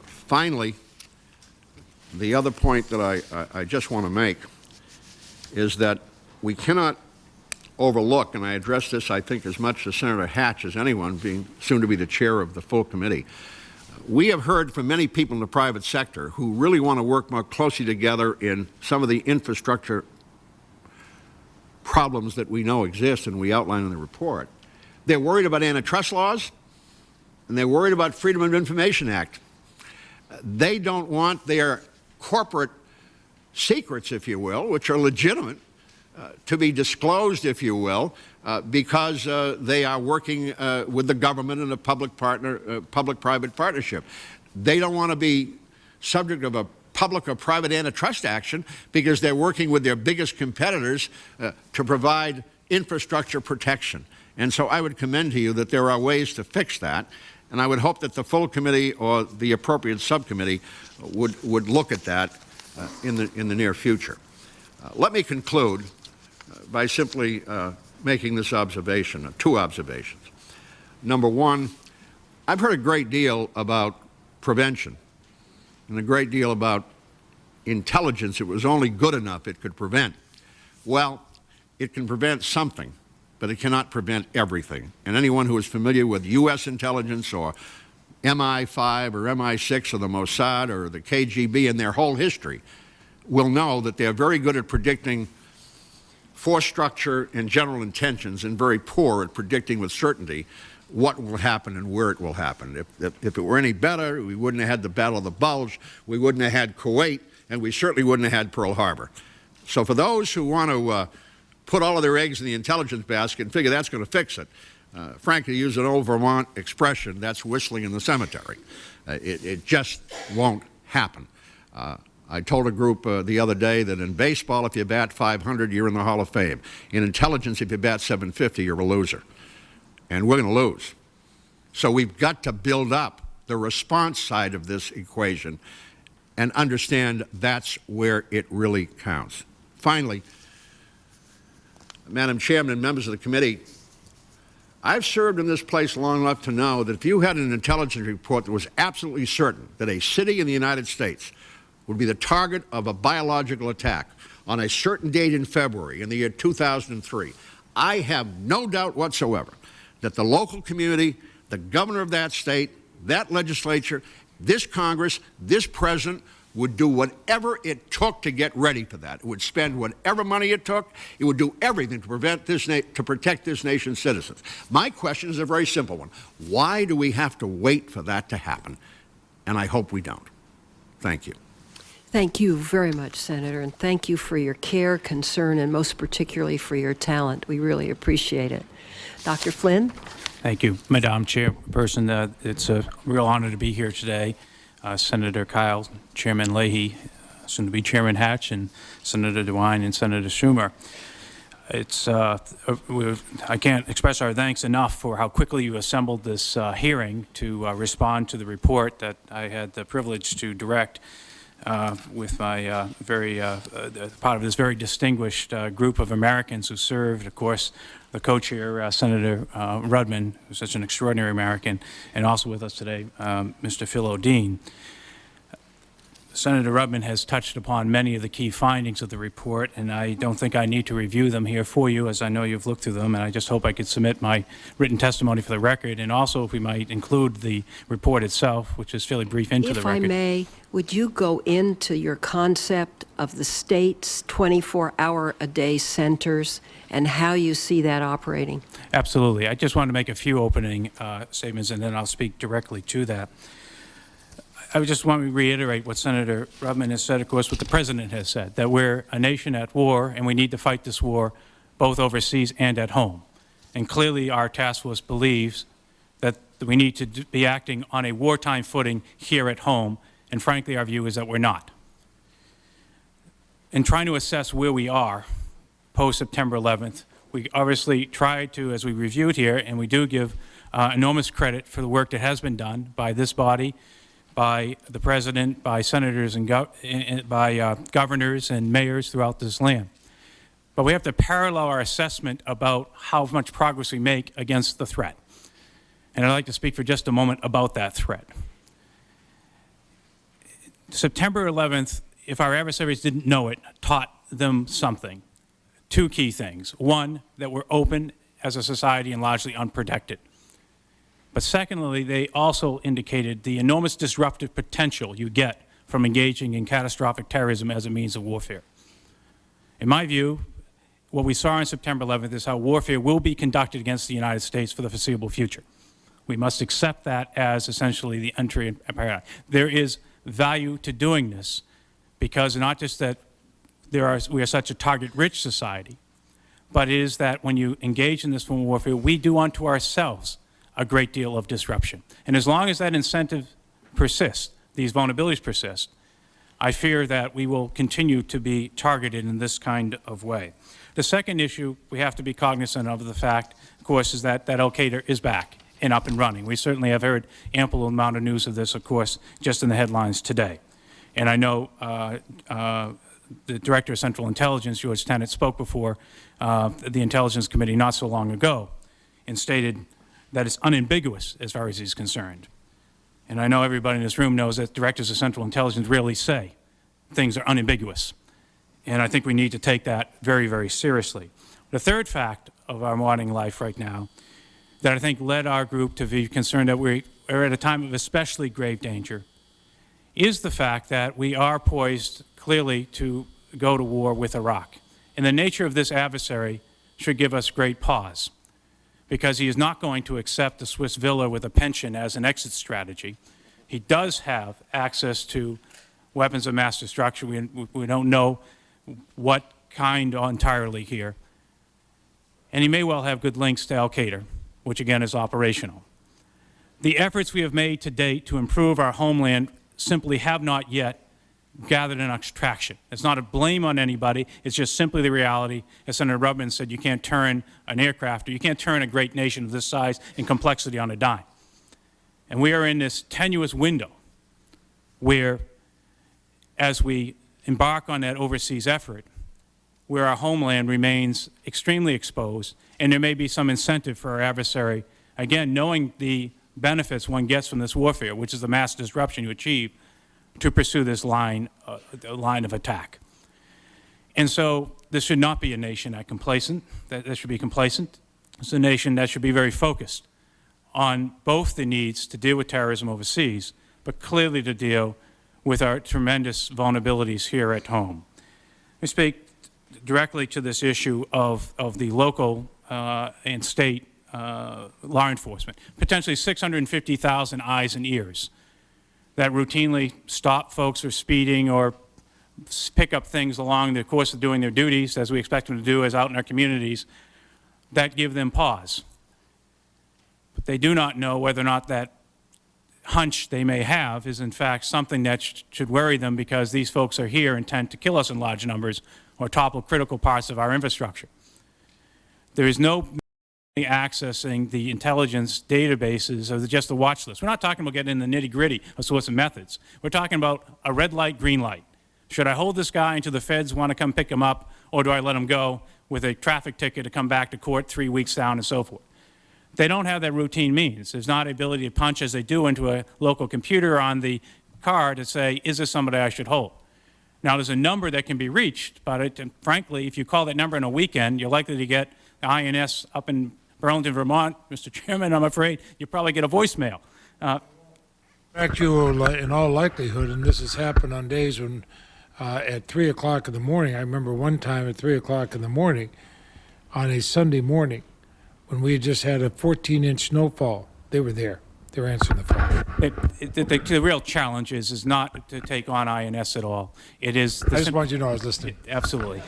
Finally, the other point that I just want to make is that we cannot overlook, and I address this, I think, as much to Senator Hatch as anyone, being soon to be the chair of the full committee. We have heard from many people in the private sector who really want to work more closely together in some of the infrastructure problems that we know exist and we outline in the report. They're worried about antitrust laws, and they're worried about Freedom of Information Act. They don't want their corporate secrets, if you will, which are legitimate, to be disclosed, if you will, because they are working with the government in a public-private partnership. They don't want to be subject of a public or private antitrust action because they're working with their biggest competitors to provide infrastructure protection. And so I would commend to you that there are ways to fix that, and I would hope that the full committee or the appropriate subcommittee would look at that in the near future. Let me conclude by simply making this observation, two observations. Number one, I've heard a great deal about prevention and a great deal about intelligence. It was only good enough it could prevent. Well, it can prevent something, but it cannot prevent everything. And anyone who is familiar with U.S. intelligence or MI5 or MI6 or the Mossad or the KGB and their whole history will know that they're very good at predicting force structure and general intentions and very poor at predicting with certainty what will happen and where it will happen. If it were any better, we wouldn't have had the Battle of the Bulge, we wouldn't have had Kuwait, and we certainly wouldn't have had Pearl Harbor. So for those who want to put all of their eggs in the intelligence basket and figure that's going to fix it, frankly, to use an old Vermont expression, that's whistling in the cemetery. It just won't happen. I told a group the other day that in baseball, if you bat .500, you're in the Hall of Fame. In intelligence, if you bat .750, you're a loser. And we're going to lose. So we've got to build up the response side of this equation and understand that's where it really counts. Finally, Madam Chairman and members of the committee, I've served in this place long enough to know that if you had an intelligence report that was absolutely certain that a city in the United States would be the target of a biological attack on a certain date in February in the year 2003, I have no doubt whatsoever that the local community, the governor of that state, that legislature, this Congress, this president would do whatever it took to get ready for that. It would spend whatever money it took. It would do everything to protect this nation's citizens. My question is a very simple one. Why do we have to wait for that to happen? And I hope we don't. Thank you. Thank you very much, Senator, and thank you for your care, concern, and most particularly for your talent. We really appreciate it. Dr. Flynn? Thank you, Madam Chairperson. It's a real honor to be here today. Senator Kyle, Chairman Leahy, soon to be Chairman Hatch, and Senator DeWine and Senator Schumer. I can't express our thanks enough for how quickly you assembled this hearing to respond to the report that I had the privilege to direct with my part of this very distinguished group of Americans who served, of course, the co-chair, Senator Rudman, who's such an extraordinary American, and also with us today, Mr. Phil O'Dean. Senator Rudman has touched upon many of the key findings of the report, and I don't think I need to review them here for you, as I know you've looked through them, and I just hope I could submit my written testimony for the record, and also if we might include the report itself, which is fairly brief, into the record. If I may, would you go into your concept of the state's 24-hour-a-day centers and how you see that operating? Absolutely. I just want to make a few opening statements, and then I'll speak directly to that. I just want to reiterate what Senator Rudman has said, of course, what the President has said, that we're a nation at war, and we need to fight this war both overseas and at home. And clearly our task force believes that we need to be acting on a wartime footing here at home, and frankly our view is that we're not. In trying to assess where we are post-September 11th, we obviously tried to, as we reviewed here, and we do give enormous credit for the work that has been done by this body, by the President, by senators and by governors and mayors throughout this land. But we have to parallel our assessment about how much progress we make against the threat. And I'd like to speak for just a moment about that threat. September 11th, if our adversaries didn't know it, taught them something. Two key things. One, that we're open as a society and largely unprotected. But secondly, they also indicated the enormous disruptive potential you get from engaging in catastrophic terrorism as a means of warfare. In my view, what we saw on September 11th is how warfare will be conducted against the United States for the foreseeable future. We must accept that as essentially the entry paradigm. There is value to doing this because not just that we are such a target-rich society, but it is that when you engage in this form of warfare, we do unto ourselves a great deal of disruption. And as long as that incentive persists, these vulnerabilities persist, I fear that we will continue to be targeted in this kind of way. The second issue we have to be cognizant of the fact, of course, is that Al-Qaeda is back and up and running. We certainly have heard ample amount of news of this, of course, just in the headlines today. And I know the Director of Central Intelligence, George Tenet, spoke before the Intelligence Committee not so long ago and stated that it's unambiguous as far as he's concerned. And I know everybody in this room knows that directors of Central Intelligence rarely say things are unambiguous. And I think we need to take that very, very seriously. The third fact of our modern life right now that I think led our group to be concerned that we are at a time of especially grave danger is the fact that we are poised clearly to go to war with Iraq. And the nature of this adversary should give us great pause, because he is not going to accept the Swiss villa with a pension as an exit strategy. He does have access to weapons of mass destruction. We don't know what kind entirely here. And he may well have good links to Al-Qaeda, which again is operational. The efforts we have made to date to improve our homeland simply have not yet gathered enough traction. It's not a blame on anybody. It's just simply the reality. As Senator Rudman said, you can't turn an aircraft, or you can't turn a great nation of this size and complexity on a dime. And we are in this tenuous window where, as we embark on that overseas effort, where our homeland remains extremely exposed, and there may be some incentive for our adversary, again, knowing the benefits one gets from this warfare, which is the mass disruption you achieve, to pursue this line of attack. And so this should not be a nation that should be complacent. It's a nation that should be very focused on both the needs to deal with terrorism overseas, but clearly to deal with our tremendous vulnerabilities here at home. We speak directly to this issue of the local and state law enforcement, potentially 650,000 eyes and ears that routinely stop folks for speeding or pick up things along the course of doing their duties, as we expect them to do as out in our communities, that give them pause. But they do not know whether or not that hunch they may have is in fact something that should worry them, because these folks are here intent to kill us in large numbers or topple critical parts of our infrastructure. There is no accessing the intelligence databases of just the watch list. We're not talking about getting in the nitty-gritty of sorts of methods. We're talking about a red light, green light. Should I hold this guy until the feds want to come pick him up, or do I let him go with a traffic ticket to come back to court 3 weeks down and so forth? They don't have that routine means. There's not the ability to punch as they do into a local computer on the car to say, is this somebody I should hold? Now, there's a number that can be reached, but frankly, if you call that number on a weekend, you're likely to get the INS up in Burlington, Vermont. Mr. Chairman, I'm afraid you probably get a voicemail. In fact, you will, in all likelihood, and this has happened on days when at 3 o'clock in the morning, I remember one time at 3 o'clock in the morning on a Sunday morning when we had just had a 14-inch snowfall, they were there. They were answering the phone. The real challenge is not to take on INS at all. It is. I just wanted you to know I was listening. Absolutely.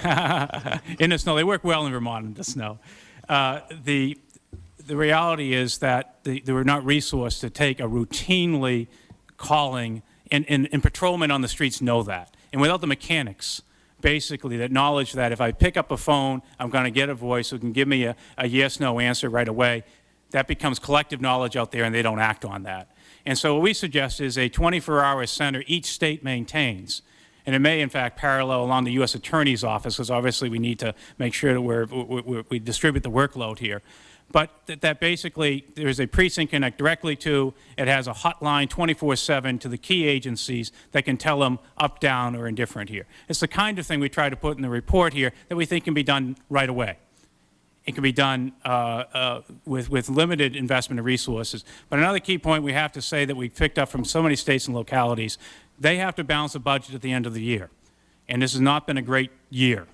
In the snow, they work well in Vermont in the snow. The reality is that they were not resourced to take a routinely calling, and patrolmen on the streets know that. And without the mechanics, basically, that knowledge that if I pick up a phone, I'm going to get a voice who can give me a yes-no answer right away, that becomes collective knowledge out there, and they don't act on that. And so what we suggest is a 24-hour center each state maintains. And it may, in fact, parallel along the U.S. Attorney's Office, because obviously we need to make sure that we distribute the workload here. But that basically there's a precinct connect directly to, it has a hotline 24/7 to the key agencies that can tell them up, down, or indifferent here. It's the kind of thing we try to put in the report here that we think can be done right away. It can be done with limited investment of resources. But another key point we have to say that we've picked up from so many states and localities, they have to balance a budget at the end of the year. And this has not been a great year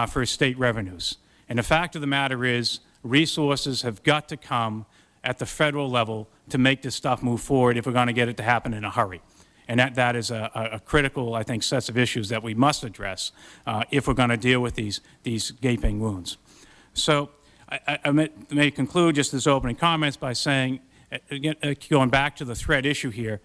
for state revenues. And the fact of the matter is resources have got to come at the federal level to make this stuff move forward if we're going to get it to happen in a hurry. And that is a critical, I think, set of issues that we must address if we're going to deal with these gaping wounds. So I may conclude just this opening comments by saying, again, going back to the threat issue here,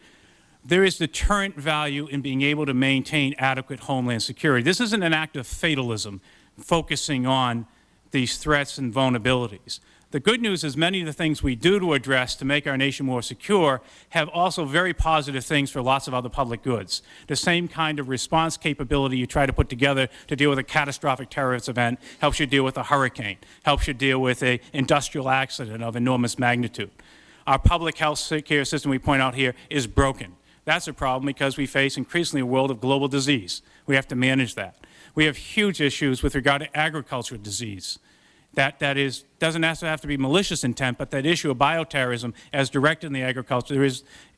there is deterrent value in being able to maintain adequate homeland security. This isn't an act of fatalism focusing on these threats and vulnerabilities. The good news is many of the things we do to address to make our nation more secure have also very positive things for lots of other public goods. The same kind of response capability you try to put together to deal with a catastrophic terrorist event helps you deal with a hurricane, helps you deal with an industrial accident of enormous magnitude. Our public health care system, we point out here, is broken. That's a problem because we face increasingly a world of global disease. We have to manage that. We have huge issues with regard to agricultural disease. That doesn't have to be malicious intent, but that issue of bioterrorism as directed in the agriculture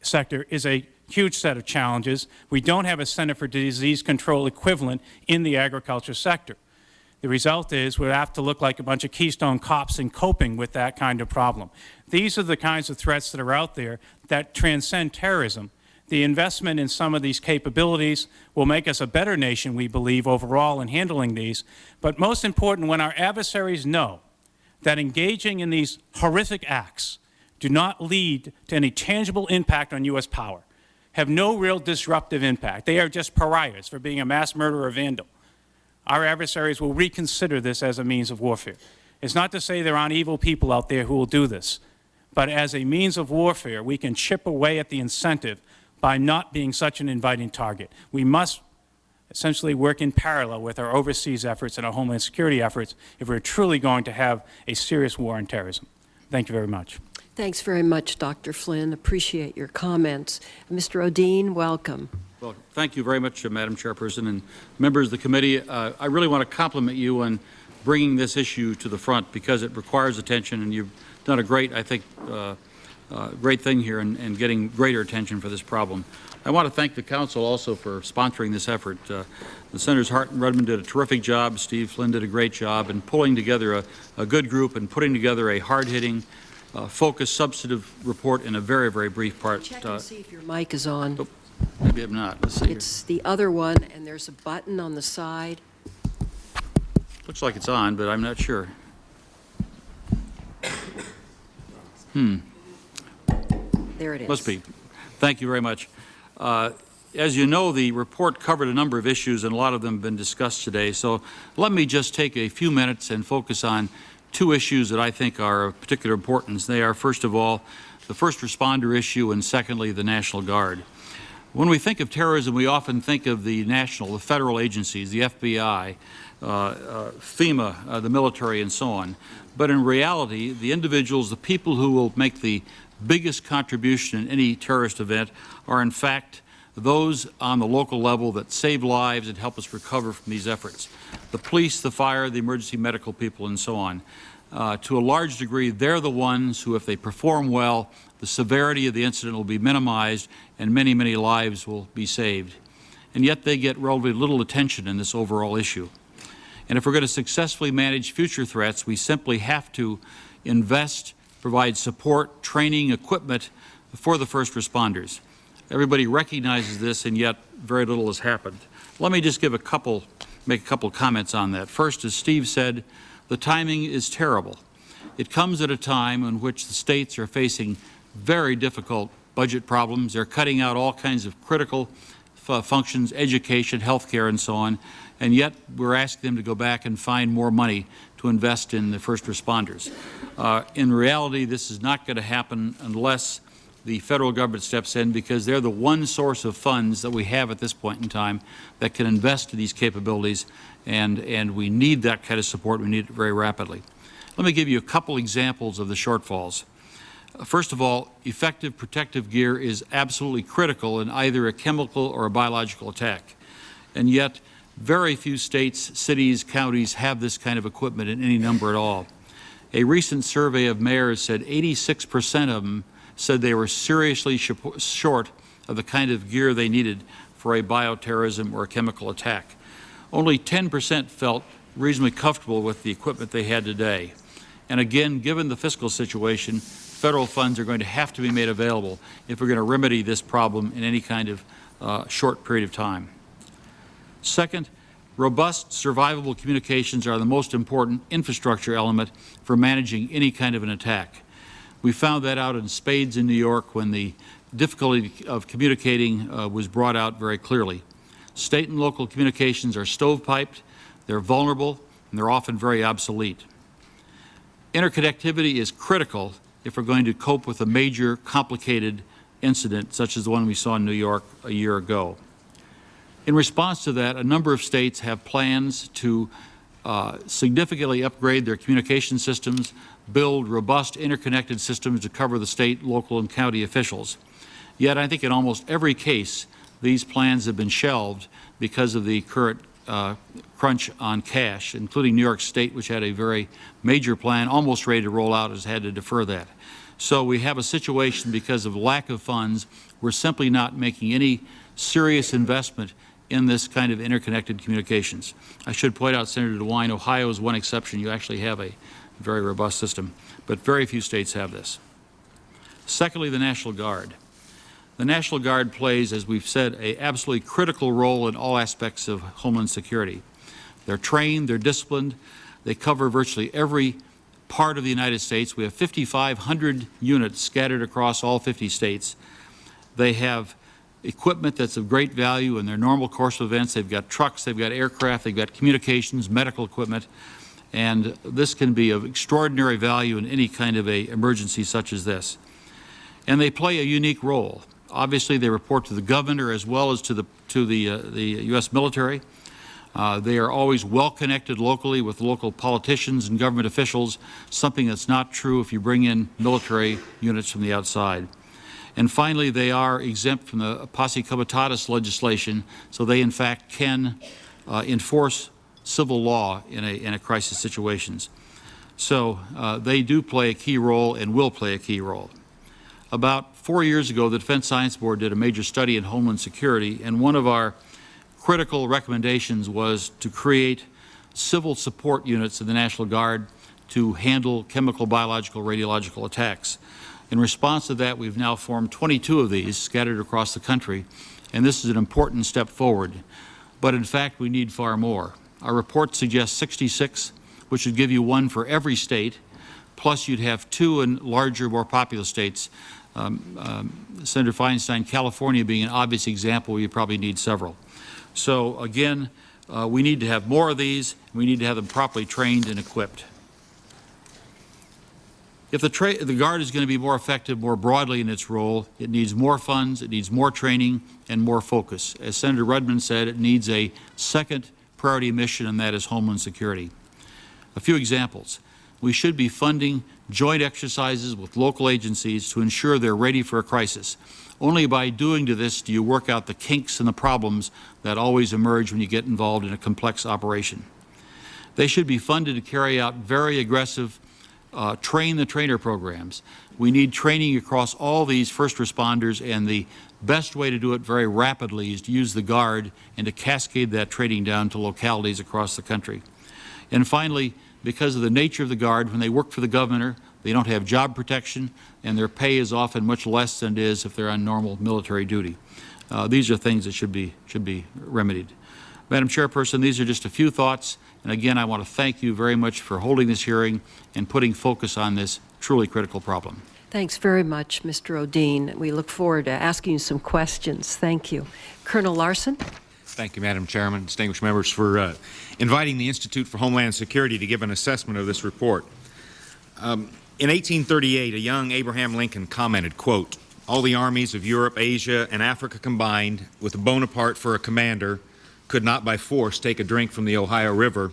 sector is a huge set of challenges. We don't have a Center for Disease Control equivalent in the agriculture sector. The result is we have to look like a bunch of Keystone cops in coping with that kind of problem. These are the kinds of threats that are out there that transcend terrorism. The investment in some of these capabilities will make us a better nation, we believe, overall in handling these. But most important, when our adversaries know that engaging in these horrific acts do not lead to any tangible impact on U.S. power, have no real disruptive impact, they are just pariahs for being a mass murderer or vandal, our adversaries will reconsider this as a means of warfare. It's not to say there aren't evil people out there who will do this, but as a means of warfare, we can chip away at the incentive by not being such an inviting target. We must essentially work in parallel with our overseas efforts and our homeland security efforts if we're truly going to have a serious war on terrorism. Thank you very much. Thanks very much, Dr. Flynn. Appreciate your comments. Mr. Odine, welcome. Well, thank you very much, Madam Chairperson and members of the committee. I really want to compliment you on bringing this issue to the front because it requires attention, and you've done a great, I think, great thing here in getting greater attention for this problem. I want to thank the Council also for sponsoring this effort. The Senators Hart and Rudman did a terrific job. Steve Flynn did a great job in pulling together a good group and putting together a hard-hitting, focused, substantive report in a very, very brief part. Check and see if your mic is on. Oh, maybe I'm not. Let's see. It's the other one, and there's a button on the side. Looks like it's on, but I'm not sure. There it is. Must be. Thank you very much. As you know, the report covered a number of issues, and a lot of them have been discussed today. So let me just take a few minutes and focus on two issues that I think are of particular importance. They are, first of all, the first responder issue, and secondly, the National Guard. When we think of terrorism, we often think of the federal agencies, the FBI, FEMA, the military, and so on. But in reality, the individuals, the people who will make the biggest contribution in any terrorist event are, in fact, those on the local level that save lives and help us recover from these efforts. The police, the fire, the emergency medical people, and so on. To a large degree, they're the ones who, if they perform well, the severity of the incident will be minimized and many, many lives will be saved. And yet they get relatively little attention in this overall issue. And if we're going to successfully manage future threats, we simply have to invest, provide support, training, equipment for the first responders. Everybody recognizes this, and yet very little has happened. Let me just make a couple comments on that. First, as Steve said, the timing is terrible. It comes at a time in which the states are facing very difficult budget problems. They're cutting out all kinds of critical functions, education, health care, and so on, and yet we're asking them to go back and find more money to invest in the first responders. In reality, this is not going to happen unless the federal government steps in, because they're the one source of funds that we have at this point in time that can invest in these capabilities, and we need that kind of support. We need it very rapidly. Let me give you a couple examples of the shortfalls. First of all, effective protective gear is absolutely critical in either a chemical or a biological attack, and yet very few states, cities, counties have this kind of equipment in any number at all. A recent survey of mayors said 86% of them said they were seriously short of the kind of gear they needed for a bioterrorism or a chemical attack. Only 10% felt reasonably comfortable with the equipment they had today. And again, given the fiscal situation, federal funds are going to have to be made available if we're going to remedy this problem in any kind of short period of time. Second, robust, survivable communications are the most important infrastructure element for managing any kind of an attack. We found that out in spades in New York when the difficulty of communicating was brought out very clearly. State and local communications are stovepiped, they're vulnerable, and they're often very obsolete. Interconnectivity is critical if we're going to cope with a major, complicated incident such as the one we saw in New York a year ago. In response to that, a number of states have plans to significantly upgrade their communication systems, build robust interconnected systems to cover the state, local, and county officials. Yet I think in almost every case, these plans have been shelved because of the current crunch on cash, including New York State, which had a very major plan almost ready to roll out, has had to defer that. So we have a situation because of lack of funds. We're simply not making any serious investment in this kind of interconnected communications. I should point out, Senator DeWine, Ohio is one exception. You actually have a very robust system, but very few states have this. Secondly, the National Guard. The National Guard plays, as we've said, an absolutely critical role in all aspects of Homeland Security. They're trained, they're disciplined, they cover virtually every part of the United States. We have 5,500 units scattered across all 50 states. They have equipment that's of great value in their normal course of events. They've got trucks, they've got aircraft, they've got communications, medical equipment, and this can be of extraordinary value in any kind of an emergency such as this. And they play a unique role. Obviously, they report to the governor as well as to the U.S. military. They are always well connected locally with local politicians and government officials, something that's not true if you bring in military units from the outside. And finally, they are exempt from the posse comitatus legislation, so they in fact can enforce civil law in a crisis situations. So they do play a key role and will play a key role. About 4 years ago, the Defense Science Board did a major study in Homeland Security, and one of our critical recommendations was to create civil support units in the National Guard to handle chemical, biological, radiological attacks. In response to that, we've now formed 22 of these scattered across the country, and this is an important step forward. But in fact, we need far more. Our report suggests 66, which would give you one for every state, plus you'd have 2 in larger, more populous states. Senator Feinstein, California being an obvious example where you probably need several. So again, we need to have more of these. We need to have them properly trained and equipped. If the Guard is going to be more effective more broadly in its role, it needs more funds, it needs more training, and more focus. As Senator Rudman said, it needs a second priority mission, and that is Homeland Security. A few examples. We should be funding joint exercises with local agencies to ensure they're ready for a crisis. Only by doing this do you work out the kinks and the problems that always emerge when you get involved in a complex operation. They should be funded to carry out very aggressive train-the-trainer programs. We need training across all these first responders, and the best way to do it very rapidly is to use the Guard and to cascade that training down to localities across the country. And finally, because of the nature of the Guard, when they work for the governor, they don't have job protection, and their pay is often much less than it is if they're on normal military duty. These are things that should be remedied. Madam Chairperson, these are just a few thoughts, and again, I want to thank you very much for holding this hearing and putting focus on this truly critical problem. Thanks very much, Mr. Odine. We look forward to asking you some questions. Thank you. Colonel Larson? Thank you, Madam Chairman, distinguished members, for inviting the Institute for Homeland Security to give an assessment of this report. In 1838, a young Abraham Lincoln commented, quote, "All the armies of Europe, Asia, and Africa combined, with Bonaparte for a commander, could not by force take a drink from the Ohio River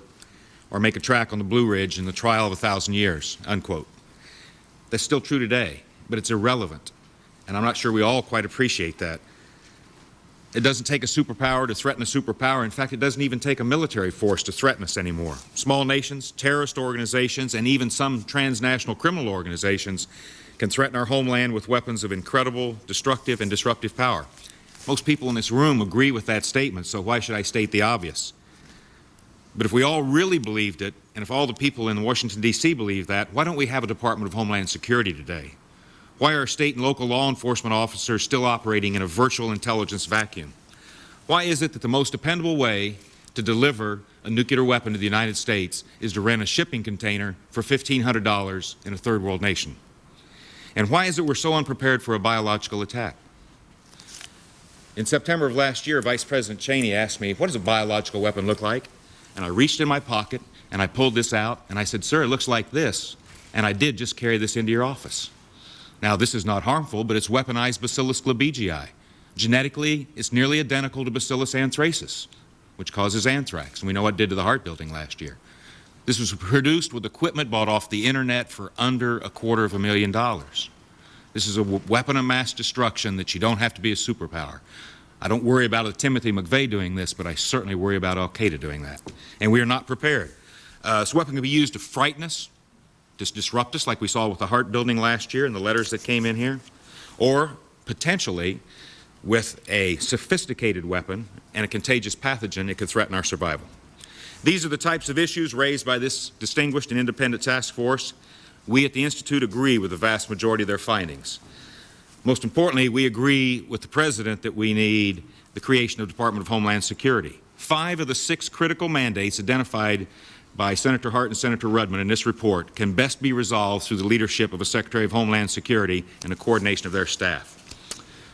or make a track on the Blue Ridge in the trial of 1,000 years," unquote. That's still true today, but it's irrelevant, and I'm not sure we all quite appreciate that. It doesn't take a superpower to threaten a superpower. In fact, it doesn't even take a military force to threaten us anymore. Small nations, terrorist organizations, and even some transnational criminal organizations can threaten our homeland with weapons of incredible, destructive, and disruptive power. Most people in this room agree with that statement, so why should I state the obvious? But if we all really believed it, and if all the people in Washington, D.C. believe that, why don't we have a Department of Homeland Security today? Why are state and local law enforcement officers still operating in a virtual intelligence vacuum? Why is it that the most dependable way to deliver a nuclear weapon to the United States is to rent a shipping container for $1,500 in a third world nation? And why is it we're so unprepared for a biological attack? In September of last year, Vice President Cheney asked me, "What does a biological weapon look like?" And I reached in my pocket and I pulled this out and I said, "Sir, it looks like this." And I did just carry this into your office. Now, this is not harmful, but it's weaponized Bacillus glabigii. Genetically, it's nearly identical to Bacillus anthracis, which causes anthrax, and we know what it did to the heart building last year. This was produced with equipment bought off the internet for under $250,000. This is a weapon of mass destruction that you don't have to be a superpower. I don't worry about a Timothy McVeigh doing this, but I certainly worry about al-Qaeda doing that. And we are not prepared. This weapon can be used to frighten us, to disrupt us like we saw with the heart building last year and the letters that came in here, or potentially with a sophisticated weapon and a contagious pathogen, it could threaten our survival. These are the types of issues raised by this distinguished and independent task force. We at the Institute agree with the vast majority of their findings. Most importantly, we agree with the President that we need the creation of the Department of Homeland Security. 5 of the 6 critical mandates identified by Senator Hart and Senator Rudman in this report can best be resolved through the leadership of a Secretary of Homeland Security and the coordination of their staff.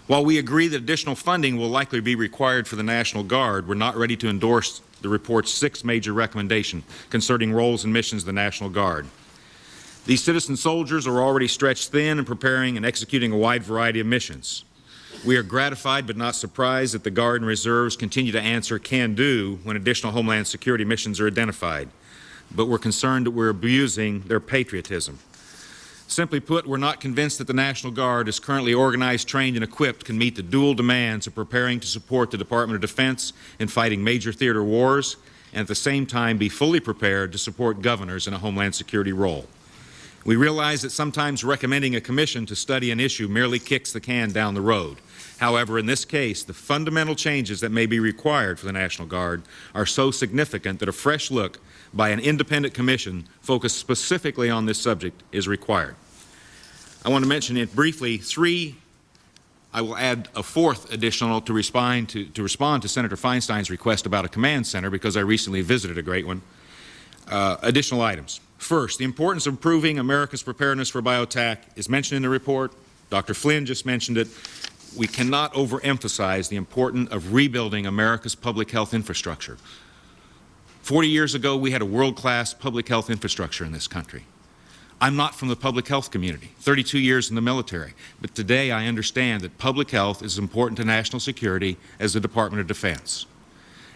While we agree that additional funding will likely be required for the National Guard, we're not ready to endorse the report's 6 major recommendations concerning roles and missions of the National Guard. These citizen soldiers are already stretched thin and preparing and executing a wide variety of missions. We are gratified but not surprised that the Guard and Reserves continue to answer "can do" when additional Homeland Security missions are identified. But we're concerned that we're abusing their patriotism. Simply put, we're not convinced that the National Guard, as currently organized, trained, and equipped, can meet the dual demands of preparing to support the Department of Defense in fighting major theater wars and at the same time be fully prepared to support governors in a Homeland Security role. We realize that sometimes recommending a commission to study an issue merely kicks the can down the road. However, in this case, the fundamental changes that may be required for the National Guard are so significant that a fresh look by an independent commission focused specifically on this subject is required. I want to mention it briefly 3. I will add a 4th additional to respond to Senator Feinstein's request about a command center, because I recently visited a great one. Additional items. First, the importance of improving America's preparedness for bioattack is mentioned in the report. Dr. Flynn just mentioned it. We cannot overemphasize the importance of rebuilding America's public health infrastructure. 40 years ago, we had a world-class public health infrastructure in this country. I'm not from the public health community, 32 years in the military, but today I understand that public health is as important to national security as the Department of Defense.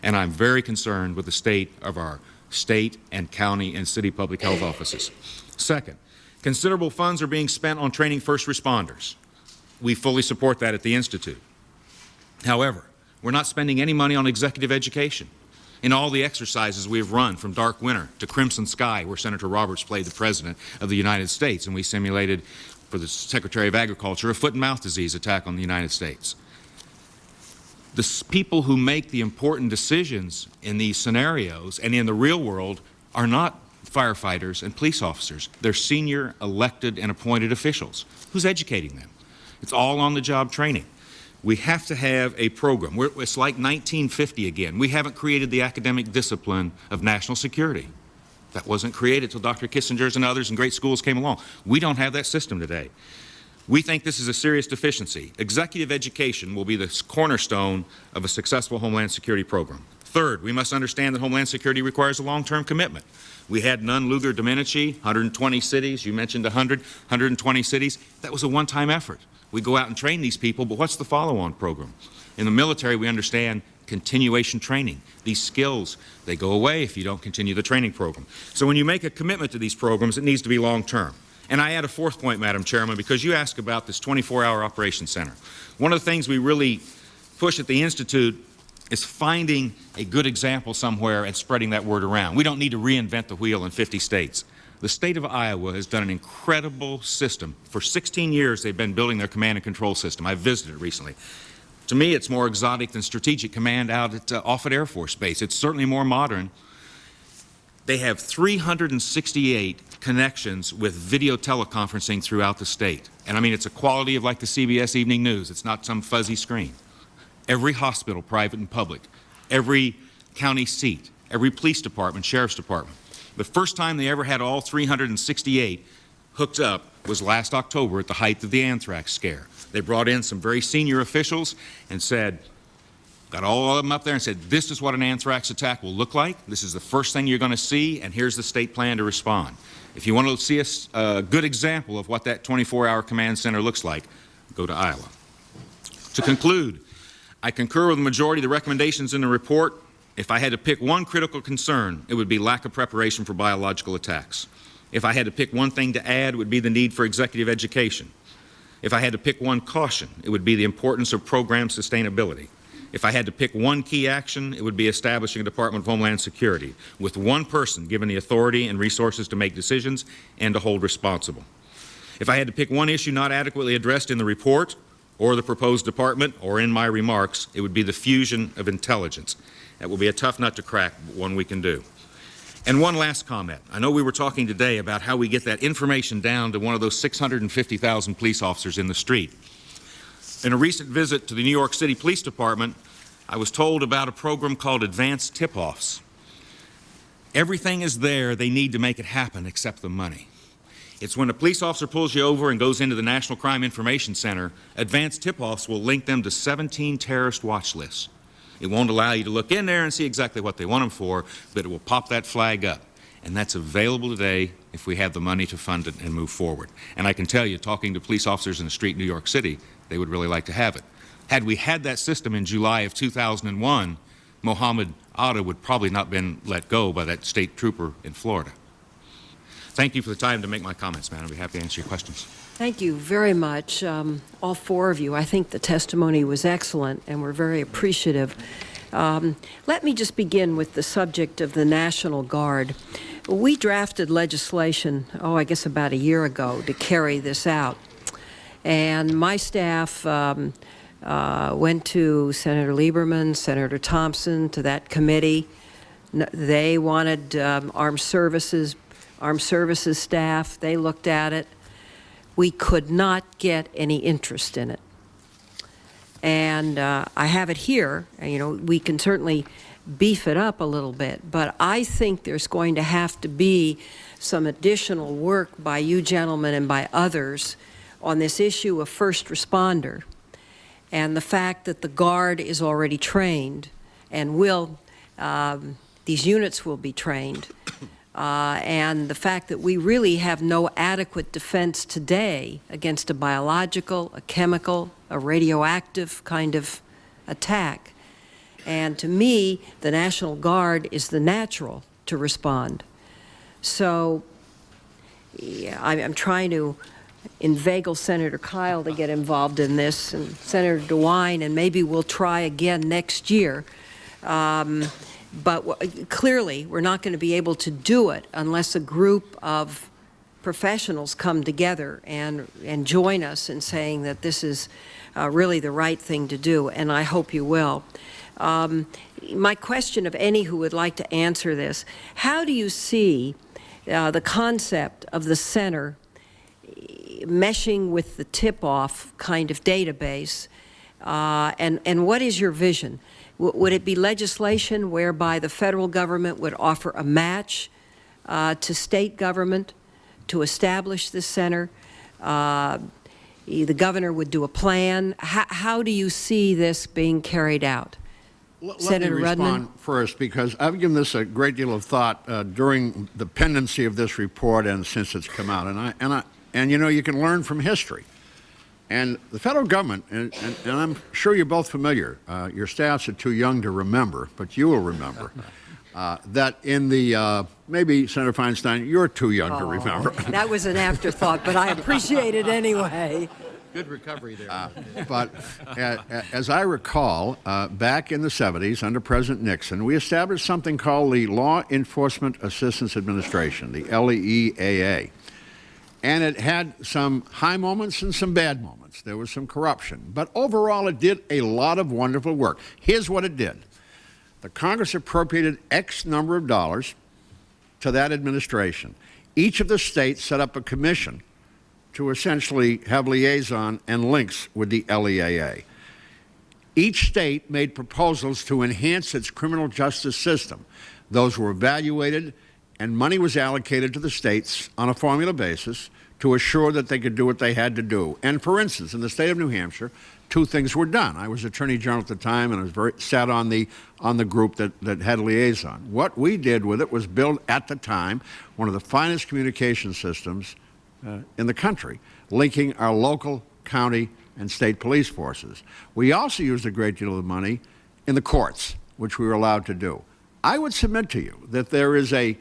And I'm very concerned with the state of our state and county and city public health offices. Second, considerable funds are being spent on training first responders. We fully support that at the Institute. However, we're not spending any money on executive education. In all the exercises we have run, from Dark Winter to Crimson Sky, where Senator Roberts played the President of the United States, and we simulated for the Secretary of Agriculture a foot and mouth disease attack on the United States. The people who make the important decisions in these scenarios and in the real world are not firefighters and police officers. They're senior elected and appointed officials. Who's educating them? It's all on-the-job training. We have to have a program. It's like 1950 again. We haven't created the academic discipline of national security. That wasn't created until Dr. Kissinger's and others in great schools came along. We don't have that system today. We think this is a serious deficiency. Executive education will be the cornerstone of a successful Homeland Security program. Third, we must understand that Homeland Security requires a long-term commitment. We had Nunn-Lugar Domenici, 120 cities. You mentioned 120 cities. That was a one-time effort. We go out and train these people, but what's the follow-on program? In the military, we understand continuation training. These skills, they go away if you don't continue the training program. So when you make a commitment to these programs, it needs to be long-term. And I add a fourth point, Madam Chairman, because you asked about this 24-hour operations center. One of the things we really push at the Institute is finding a good example somewhere and spreading that word around. We don't need to reinvent the wheel in 50 states. The state of Iowa has done an incredible system. For 16 years, they've been building their command and control system. I visited it recently. To me, it's more exotic than Strategic Command out at Offutt Air Force Base. It's certainly more modern. They have 368 connections with video teleconferencing throughout the state. And I mean, it's a quality of like the CBS Evening News. It's not some fuzzy screen. Every hospital, private and public, every county seat, every police department, sheriff's department. The first time they ever had all 368 hooked up was last October at the height of the anthrax scare. They brought in some very senior officials and said, got all of them up there and said, this is what an anthrax attack will look like. This is the first thing you're going to see, and here's the state plan to respond. If you want to see a good example of what that 24-hour command center looks like, go to Iowa. To conclude, I concur with the majority of the recommendations in the report. If I had to pick one critical concern, it would be lack of preparation for biological attacks. If I had to pick one thing to add, it would be the need for executive education. If I had to pick one caution, it would be the importance of program sustainability. If I had to pick one key action, it would be establishing a Department of Homeland Security with one person given the authority and resources to make decisions and to hold responsible. If I had to pick one issue not adequately addressed in the report or the proposed department or in my remarks, it would be the fusion of intelligence. That will be a tough nut to crack, but one we can do. And one last comment. I know we were talking today about how we get that information down to one of those 650,000 police officers in the street. In a recent visit to the New York City Police Department, I was told about a program called Advanced Tip-Offs. Everything is there they need to make it happen except the money. It's when a police officer pulls you over and goes into the National Crime Information Center, Advanced Tip-Offs will link them to 17 terrorist watch lists. It won't allow you to look in there and see exactly what they want them for, but it will pop that flag up. And that's available today if we have the money to fund it and move forward. And I can tell you, talking to police officers in the street in New York City, they would really like to have it. Had we had that system in July of 2001, Mohammed Atta would probably not have been let go by that state trooper in Florida. Thank you for the time to make my comments, man. I'll be happy to answer your questions. Thank you very much, all four of you. I think the testimony was excellent, and we're very appreciative. Let me just begin with the subject of the National Guard. We drafted legislation, I guess about a year ago, to carry this out. And my staff went to Senator Lieberman, Senator Thompson, to that committee. They wanted armed services staff. They looked at it. We could not get any interest in it. And I have it here. You know, we can certainly beef it up a little bit, but I think there's going to have to be some additional work by you gentlemen and by others on this issue of first responder and the fact that the Guard is already trained and these units will be trained. And the fact that we really have no adequate defense today against a biological, a chemical, a radioactive kind of attack. And to me, the National Guard is the natural to respond. So yeah, I'm trying to inveigle Senator Kyle to get involved in this, and Senator DeWine, and maybe we'll try again next year. But clearly, we're not going to be able to do it unless a group of professionals come together and join us in saying that this is really the right thing to do, and I hope you will. My question of any who would like to answer this, how do you see the concept of the center meshing with the tip-off kind of database, and what is your vision? Would it be legislation whereby the federal government would offer a match to state government to establish this center? The governor would do a plan. How do you see this being carried out? Senator Let me respond Rudman? first, because I've given this a great deal of thought during the pendency of this report and since it's come out. And you know, you can learn from history. And the federal government, and I'm sure you're both familiar, your staffs are too young to remember, but you will remember, that in the, maybe Senator Feinstein, you're too young to remember. That was an afterthought, but I appreciate it anyway. Good recovery there. But as I recall, back in the 70s, under President Nixon, we established something called the Law Enforcement Assistance Administration, the LEAA. And it had some high moments and some bad moments. There was some corruption. But overall, it did a lot of wonderful work. Here's what it did. The Congress appropriated X number of dollars to that administration. Each of the states set up a commission to essentially have liaison and links with the LEAA. Each state made proposals to enhance its criminal justice system. Those were evaluated, and money was allocated to the states on a formula basis to assure that they could do what they had to do. And for instance, in the state of New Hampshire, two things were done. I was Attorney General at the time, and I was sat on the group that had liaison. What we did with it was build, at the time, one of the finest communication systems in the country, linking our local, county, and state police forces. We also used a great deal of money in the courts, which we were allowed to do. I would submit to you that there is a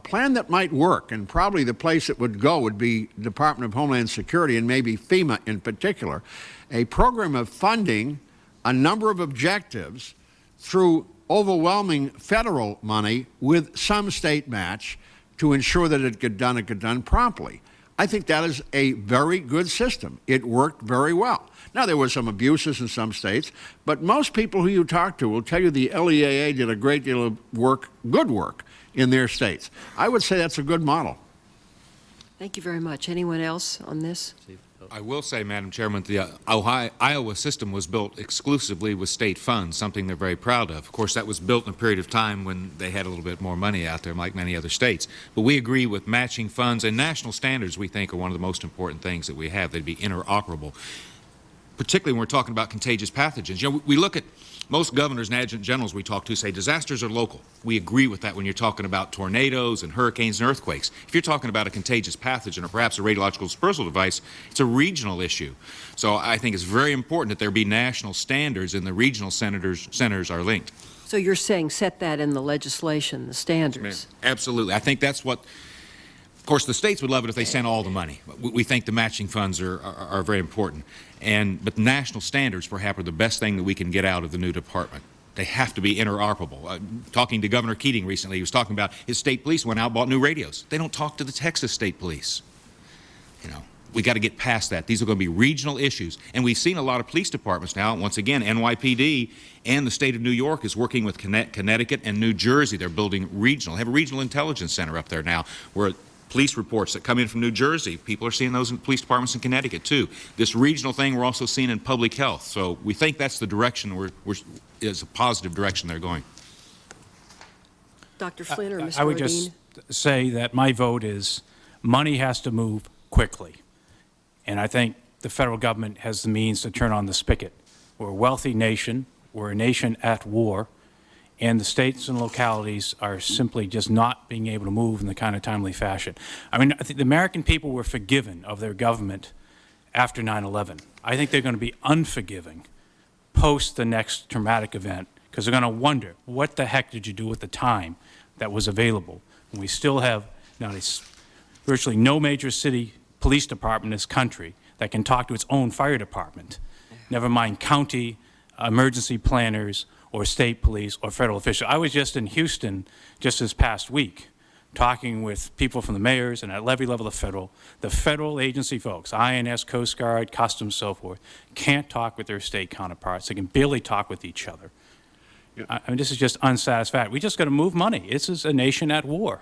plan that might work, and probably the place it would go would be Department of Homeland Security and maybe FEMA in particular, a program of funding a number of objectives through overwhelming federal money with some state match to ensure that it get done promptly. I think that is a very good system. It worked very well. Now, there were some abuses in some states, but most people who you talk to will tell you the LEAA did a great deal of work, good work, in their states. I would say that's a good model. Thank you very much. Anyone else on this? I will say, Madam Chairman, the Iowa system was built exclusively with state funds, something they're very proud of. Of course, that was built in a period of time when they had a little bit more money out there, like many other states. But we agree with matching funds, and national standards, we think, are one of the most important things that we have. They'd be interoperable, particularly when we're talking about contagious pathogens. You know, we look at most governors and adjutant generals we talk to say disasters are local. We agree with that when you're talking about tornadoes and hurricanes and earthquakes. If you're talking about a contagious pathogen or perhaps a radiological dispersal device, it's a regional issue. So I think it's very important that there be national standards and the regional centers are linked. So you're saying set that in the legislation, the standards? Absolutely. I think that's what, of course, the states would love it if they sent all the money. We think the matching funds are very important. But national standards, perhaps, are the best thing that we can get out of the new department. They have to be interoperable. Talking to Governor Keating recently, he was talking about his state police went out and bought new radios. They don't talk to the Texas State Police. You know, we got to get past that. These are going to be regional issues. And we've seen a lot of police departments now. Once again, NYPD and the state of New York is working with Connecticut and New Jersey. They're building regional. They have a regional intelligence center up there now where police reports that come in from New Jersey, people are seeing those in police departments in Connecticut too. This regional thing we're also seeing in public health. So we think that's the direction is a positive direction they're going. Dr. Flynn or Mr. I would Radin? just say that my vote is money has to move quickly. And I think the federal government has the means to turn on the spigot. We're a wealthy nation. We're a nation at war. And the states and localities are simply just not being able to move in the kind of timely fashion. I mean, I think the American people were forgiven of their government after 9/11. I think they're going to be unforgiving post the next traumatic event because they're going to wonder, what the heck did you do with the time that was available? And we still have virtually no major city police department in this country that can talk to its own fire department, never mind county emergency planners or state police or federal officials. I was just in Houston just this past week talking with people from the mayors and at every level of the federal agency folks, INS, Coast Guard, Customs, so forth, can't talk with their state counterparts. They can barely talk with each other. Yeah. I mean, this is just unsatisfactory. We just got to move money. This is a nation at war.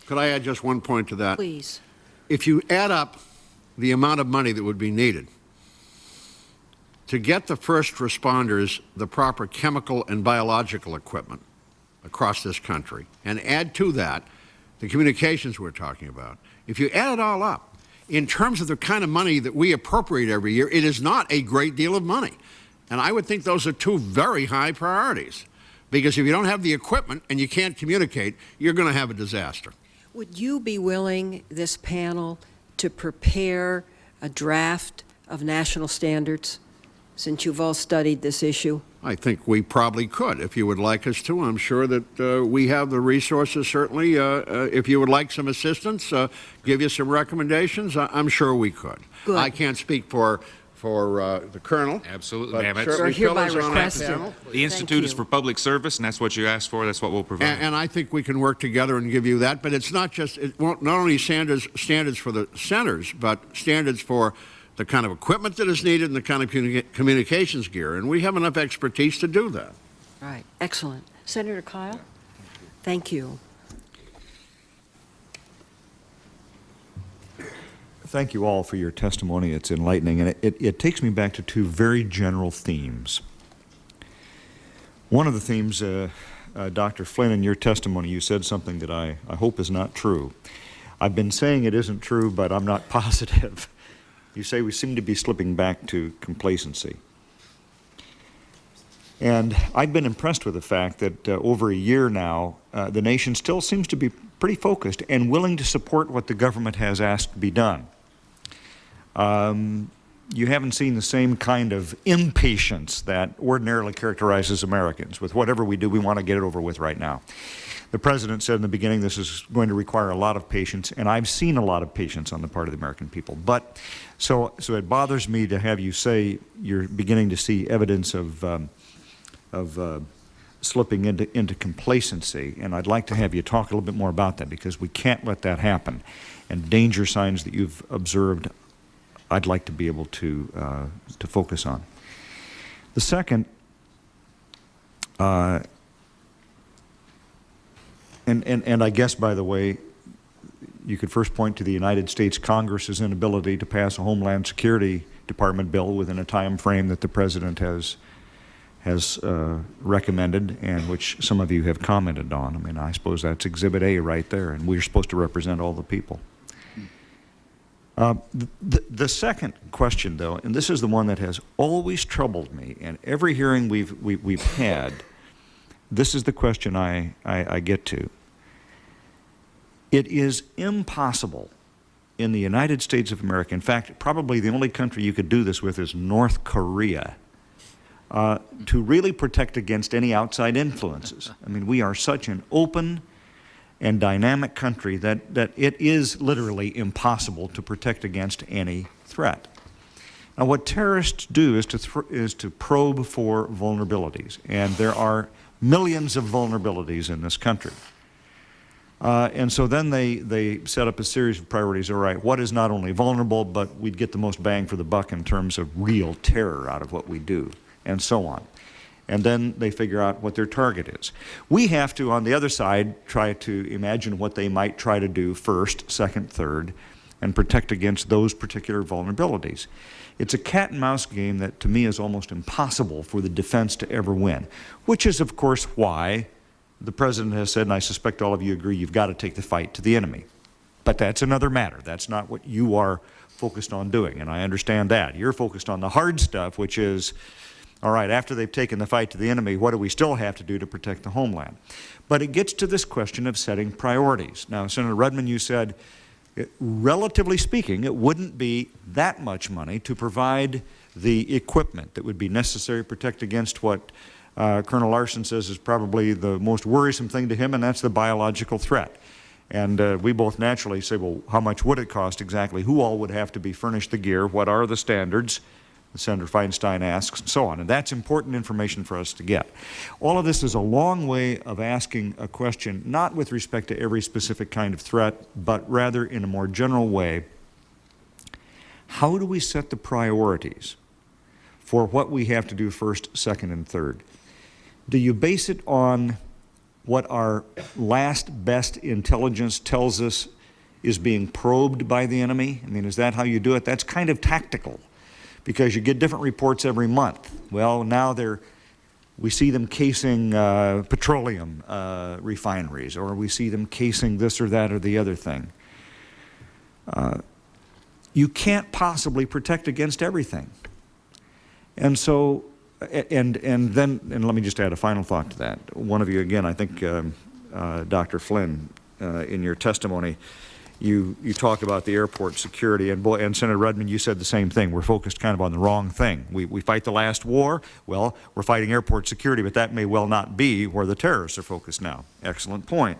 Could I add just one point to that? Please. If you add up the amount of money that would be needed to get the first responders the proper chemical and biological equipment across this country, and add to that the communications we're talking about, if you add it all up, in terms of the kind of money that we appropriate every year, it is not a great deal of money. And I would think those are two very high priorities, because if you don't have the equipment and you can't communicate, you're going to have a disaster. Would you be willing, this panel, to prepare a draft of national standards, since you've all studied this issue? I think we probably could, if you would like us to. I'm sure that we have the resources, certainly. If you would like some assistance, give you some recommendations, I'm sure we could. Good. I can't speak for the Colonel. Absolutely, but ma'am. It's- certainly You're hereby fellows on that requested. panel. The Institute is for public service, and that's what you asked for. That's what we'll provide. And I think we can work together and give you that. But it's not just, it won't, not only standards for the centers, but standards for the kind of equipment that is needed and the kind of communications gear. And we have enough expertise to do that. Right. Excellent. Senator Kyle? Thank you. Thank you all for your testimony. It's enlightening, and it takes me back to two very general themes. One of the themes, Dr. Flynn, in your testimony, you said something that I hope is not true. I've been saying it isn't true, but I'm not positive. You say we seem to be slipping back to complacency. And I've been impressed with the fact that over a year now, the nation still seems to be pretty focused and willing to support what the government has asked to be done. You haven't seen the same kind of impatience that ordinarily characterizes Americans. With whatever we do, we want to get it over with right now. The President said in the beginning this is going to require a lot of patience, and I've seen a lot of patience on the part of the American people. But so it bothers me to have you say you're beginning to see evidence of slipping into complacency, and I'd like to have you talk a little bit more about that, because we can't let that happen. And danger signs that you've observed, I'd like to be able to focus on. The second, and I guess, by the way, you could first point to the United States Congress's inability to pass a Homeland Security Department bill within a time frame that the President has recommended, and which some of you have commented on. I mean, I suppose that's Exhibit A right there, and we're supposed to represent all the people. The second question, though, and this is the one that has always troubled me, and every hearing we've had, this is the question I get to. It is impossible in the United States of America, in fact, probably the only country you could do this with is North Korea, to really protect against any outside influences. I mean, we are such an open and dynamic country that it is literally impossible to protect against any threat. Now, what terrorists do is to probe for vulnerabilities, and there are millions of vulnerabilities in this country. And so then they set up a series of priorities. All right, what is not only vulnerable, but we'd get the most bang for the buck in terms of real terror out of what we do, and so on. And then they figure out what their target is. We have to, on the other side, try to imagine what they might try to do first, second, third, and protect against those particular vulnerabilities. It's a cat and mouse game that, to me, is almost impossible for the defense to ever win, which is, of course, why the President has said, and I suspect all of you agree, you've got to take the fight to the enemy. But that's another matter. That's not what you are focused on doing, and I understand that. You're focused on the hard stuff, which is, all right, after they've taken the fight to the enemy, what do we still have to do to protect the homeland? But it gets to this question of setting priorities. Now, Senator Rudman, you said, relatively speaking, it wouldn't be that much money to provide the equipment that would be necessary to protect against what Colonel Larson says is probably the most worrisome thing to him, and that's the biological threat. And we both naturally say, well, how much would it cost exactly? Who all would have to be furnished the gear? What are the standards? Senator Feinstein asks, and so on. And that's important information for us to get. All of this is a long way of asking a question, not with respect to every specific kind of threat, but rather in a more general way. How do we set the priorities for what we have to do first, second, and third? Do you base it on what our last best intelligence tells us is being probed by the enemy? I mean, is that how you do it? That's kind of tactical, because you get different reports every month. Well, now we see them casing petroleum refineries, or we see them casing this or that or the other thing. You can't possibly protect against everything. And so, and let me just add a final thought to that. One of you, again, I think Dr. Flynn, in your testimony, you talk about the airport security, and Senator Rudman, you said the same thing. We're focused kind of on the wrong thing. We fight the last war. Well, we're fighting airport security, but that may well not be where the terrorists are focused now. Excellent point.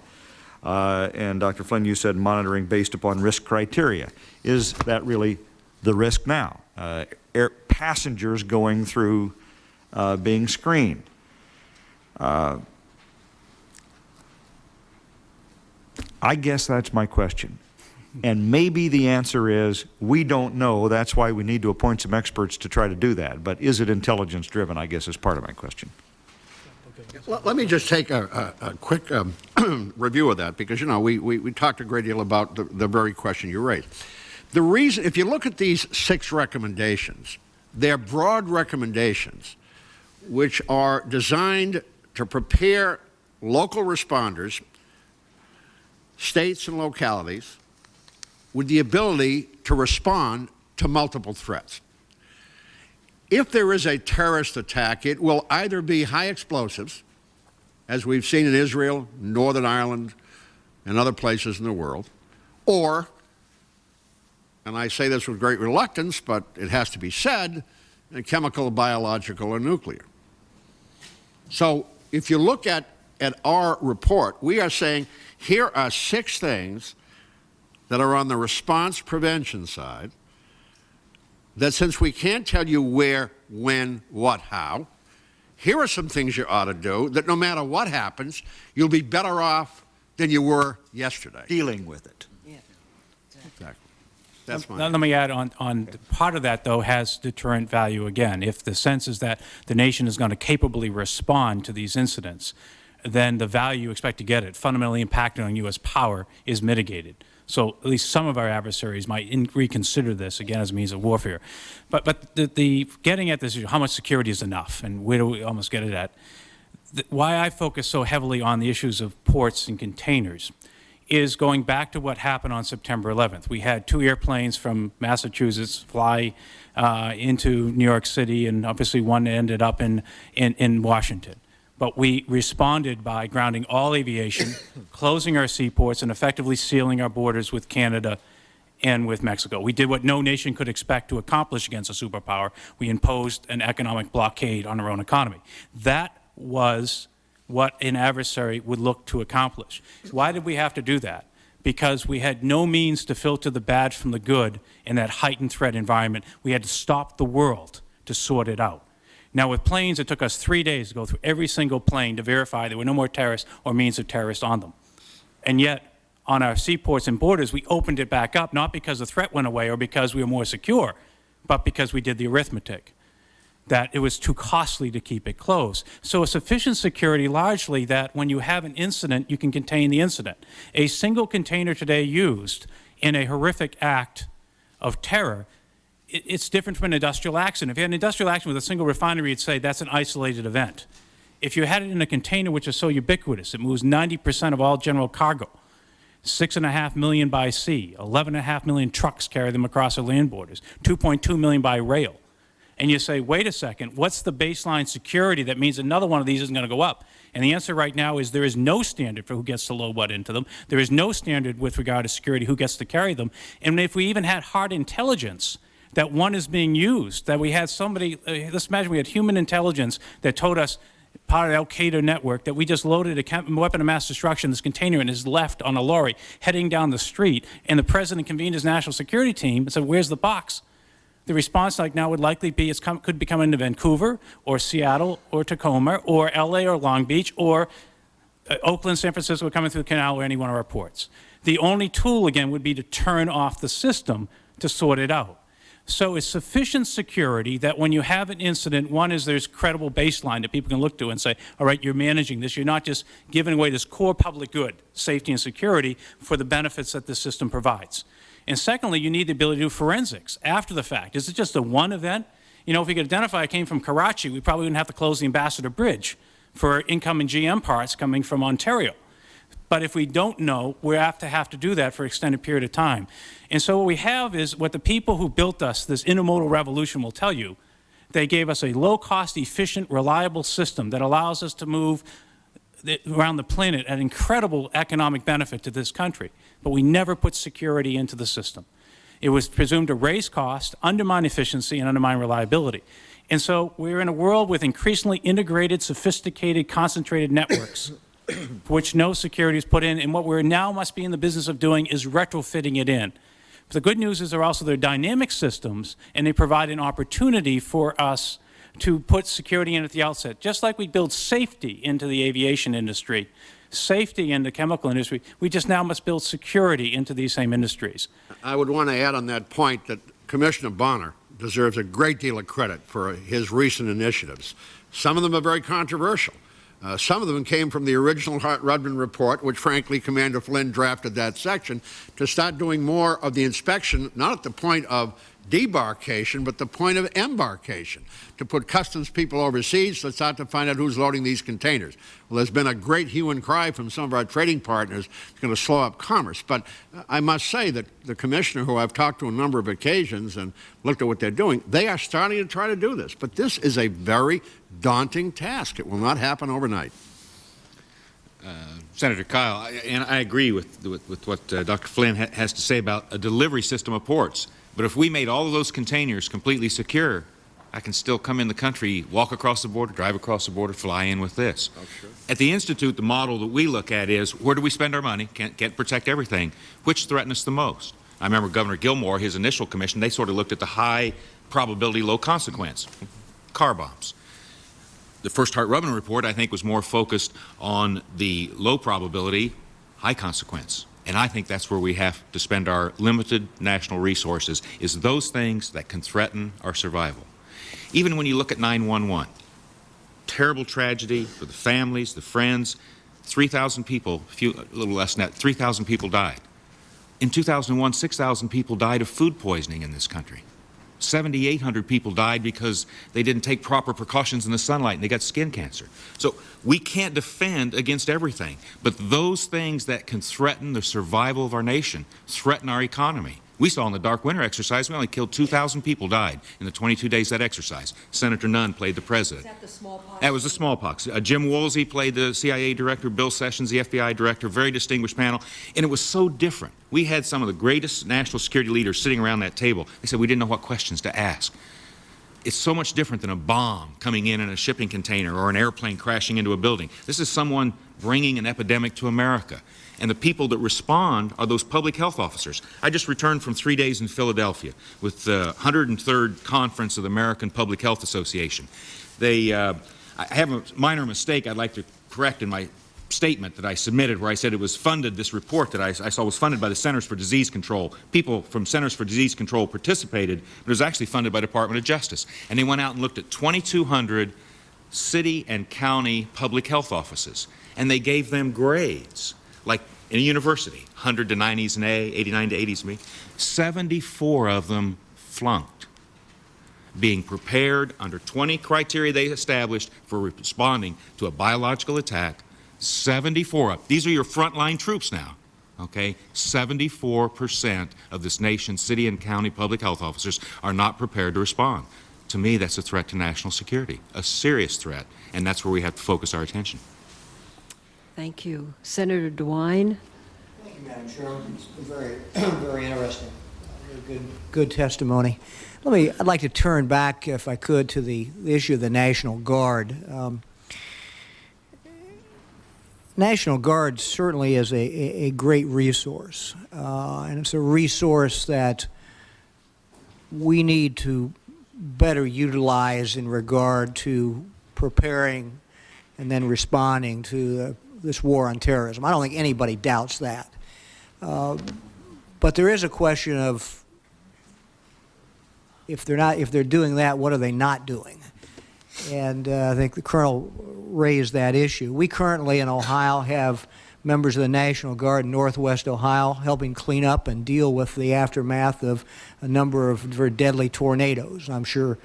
And Dr. Flynn, you said monitoring based upon risk criteria. Is that really the risk now? Passengers going through being screened. I guess that's my question. And maybe the answer is, we don't know. That's why we need to appoint some experts to try to do that. But is it intelligence driven, I guess, is part of my question. Let me just take a quick review of that, because, you know, we talked a great deal about the very question you raised. The reason, if you look at these 6 recommendations, they're broad recommendations which are designed to prepare local responders, states and localities, with the ability to respond to multiple threats. If there is a terrorist attack, it will either be high explosives, as we've seen in Israel, Northern Ireland, and other places in the world, or, and I say this with great reluctance, but it has to be said, chemical, biological, or nuclear. So if you look at our report, we are saying here are 6 things that are on the response prevention side, that since we can't tell you where, when, what, how, here are some things you ought to do that no matter what happens, you'll be better off than you were yesterday. Dealing with it. Yeah. Exactly. That's my... Let me add on part of that, though, has deterrent value again. If the sense is that the nation is going to capably respond to these incidents, then the value you expect to get it, fundamentally impacting on U.S. power, is mitigated. So at least some of our adversaries might reconsider this, again, as a means of warfare. But the getting at this issue, how much security is enough, and where do we almost get it at? Why I focus so heavily on the issues of ports and containers is going back to what happened on September 11th. We had 2 airplanes from Massachusetts fly into New York City, and obviously one ended up in Washington. But we responded by grounding all aviation, closing our seaports, and effectively sealing our borders with Canada and with Mexico. We did what no nation could expect to accomplish against a superpower. We imposed an economic blockade on our own economy. That was what an adversary would look to accomplish. Why did we have to do that? Because we had no means to filter the bad from the good in that heightened threat environment. We had to stop the world to sort it out. Now, with planes, it took us 3 days to go through every single plane to verify there were no more terrorists or means of terrorists on them. And yet, on our seaports and borders, we opened it back up, not because the threat went away or because we were more secure, but because we did the arithmetic, that it was too costly to keep it closed. So a sufficient security, largely, that when you have an incident, you can contain the incident. A single container today used in a horrific act of terror, it's different from an industrial accident. If you had an industrial accident with a single refinery, you'd say that's an isolated event. If you had it in a container which is so ubiquitous, it moves 90% of all general cargo, 6.5 million by sea, 11.5 million trucks carry them across our land borders, 2.2 million by rail. And you say, wait a second, what's the baseline security that means another one of these isn't going to go up? And the answer right now is there is no standard for who gets to load what into them. There is no standard with regard to security who gets to carry them. And if we even had hard intelligence that one is being used, that we had somebody, let's imagine we had human intelligence that told us part of the Al-Qaeda network, that we just loaded a weapon of mass destruction, this container, and is left on a lorry heading down the street, and the president convened his national security team and said, where's the box? The response like now would likely be could be coming to Vancouver or Seattle or Tacoma or LA or Long Beach or Oakland, San Francisco, coming through the canal or any one of our ports. The only tool, again, would be to turn off the system to sort it out. So it's sufficient security that when you have an incident, one is there's credible baseline that people can look to and say, all right, you're managing this. You're not just giving away this core public good, safety and security, for the benefits that the system provides. And secondly, you need the ability to do forensics after the fact. Is it just a one event? You know, if we could identify it came from Karachi, we probably wouldn't have to close the Ambassador Bridge for incoming GM parts coming from Ontario. But if we don't know, we have to do that for an extended period of time. And so what we have is what the people who built us, this intermodal revolution, will tell you. They gave us a low-cost, efficient, reliable system that allows us to move around the planet at incredible economic benefit to this country. But we never put security into the system. It was presumed to raise cost, undermine efficiency, and undermine reliability. And so we're in a world with increasingly integrated, sophisticated, concentrated networks for which no security is put in, and what we now must be in the business of doing is retrofitting it in. But the good news is they're dynamic systems, and they provide an opportunity for us to put security in at the outset. Just like we build safety into the aviation industry, safety in the chemical industry, we just now must build security into these same industries. I would want to add on that point that Commissioner Bonner deserves a great deal of credit for his recent initiatives. Some of them are very controversial. Some of them came from the original Hart-Rudman report, which, frankly, Commander Flynn drafted that section, to start doing more of the inspection, not at the point of debarkation, but the point of embarkation, to put customs people overseas to start to find out who's loading these containers. Well, there's been a great hue and cry from some of our trading partners. It's going to slow up commerce. But I must say that the commissioner, who I've talked to on a number of occasions and looked at what they're doing, they are starting to try to do this. But this is a very daunting task. It will not happen overnight. Senator Kyle, and I agree with what Dr. Flynn has to say about a delivery system of ports. But if we made all of those containers completely secure, I can still come in the country, walk across the border, drive across the border, fly in with this. Oh, sure. At the Institute, the model that we look at is, where do we spend our money? Can't protect everything. Which threaten us the most? I remember Governor Gilmore, his initial commission, they sort of looked at the high probability, low consequence, car bombs. The first Hart-Rudman report, I think, was more focused on the low probability, high consequence. And I think that's where we have to spend our limited national resources, is those things that can threaten our survival. Even when you look at 911, terrible tragedy for the families, the friends, 3,000 people, a little less than that, 3,000 people died. In 2001, 6,000 people died of food poisoning in this country. 7,800 people died because they didn't take proper precautions in the sunlight and they got skin cancer. So we can't defend against everything, but those things that can threaten the survival of our nation, threaten our economy. We saw in the Dark Winter exercise, we only killed 2,000 people died in the 22 days of that exercise. Senator Nunn played the president. Is that the smallpox? That was the smallpox. Jim Woolsey played the CIA director, Bill Sessions, the FBI director, very distinguished panel, and it was so different. We had some of the greatest national security leaders sitting around that table. They said we didn't know what questions to ask. It's so much different than a bomb coming in a shipping container or an airplane crashing into a building. This is someone bringing an epidemic to America. And the people that respond are those public health officers. I just returned from 3 days in Philadelphia with the 103rd Conference of the American Public Health Association. I have a minor mistake I'd like to correct in my statement that I submitted, where I said it was funded, this report that I saw was funded by the Centers for Disease Control. People from Centers for Disease Control participated, but it was actually funded by the Department of Justice. And they went out and looked at 2,200 city and county public health offices, and they gave them grades. Like in a university, 100 to 90s an A, 89 to 80s B. 74 of them flunked, being prepared under 20 criteria they established for responding to a biological attack. 74 of these are your frontline troops now, okay? 74% of this nation's city and county public health officers are not prepared to respond. To me, that's a threat to national security, a serious threat, and that's where we have to focus our attention. Thank you. Senator DeWine. Thank you, Madam Chairman. It's been very, very interesting. Good testimony. I'd like to turn back, if I could, to the issue of the National Guard. National Guard certainly is a great resource, and it's a resource that we need to better utilize in regard to preparing and then responding to this war on terrorism. I don't think anybody doubts that. But there is a question of if they're doing that, what are they not doing? And I think the Colonel raised that issue. We currently in Ohio have members of the National Guard in Northwest Ohio helping clean up and deal with the aftermath of a number of very deadly tornadoes. I'm sure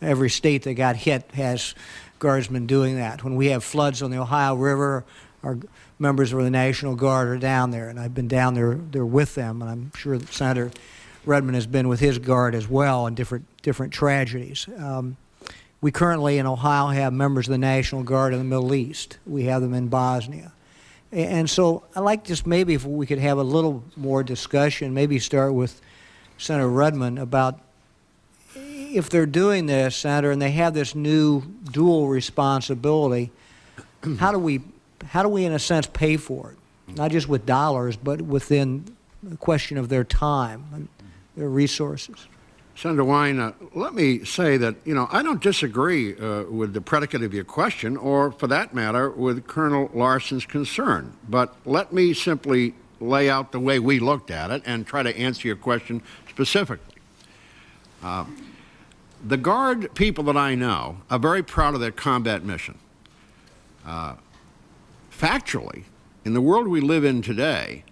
every state that got hit has guardsmen doing that. When we have floods on the Ohio River, our members of the National Guard are down there, and I've been down there with them, and I'm sure that Senator Redmond has been with his guard as well in different tragedies. We currently in Ohio have members of the National Guard in the Middle East. We have them in Bosnia. And so I'd like just maybe if we could have a little more discussion, maybe start with Senator Redmond about if they're doing this, Senator, and they have this new dual responsibility, how do we in a sense pay for it? Not just with dollars, but within the question of their time and their resources. Senator Wine, let me say that, I don't disagree with the predicate of your question, or for that matter, with Colonel Larson's concern. But let me simply lay out the way we looked at it and try to answer your question specifically. The Guard people that I know are very proud of their combat mission. Factually, in the world we live in today,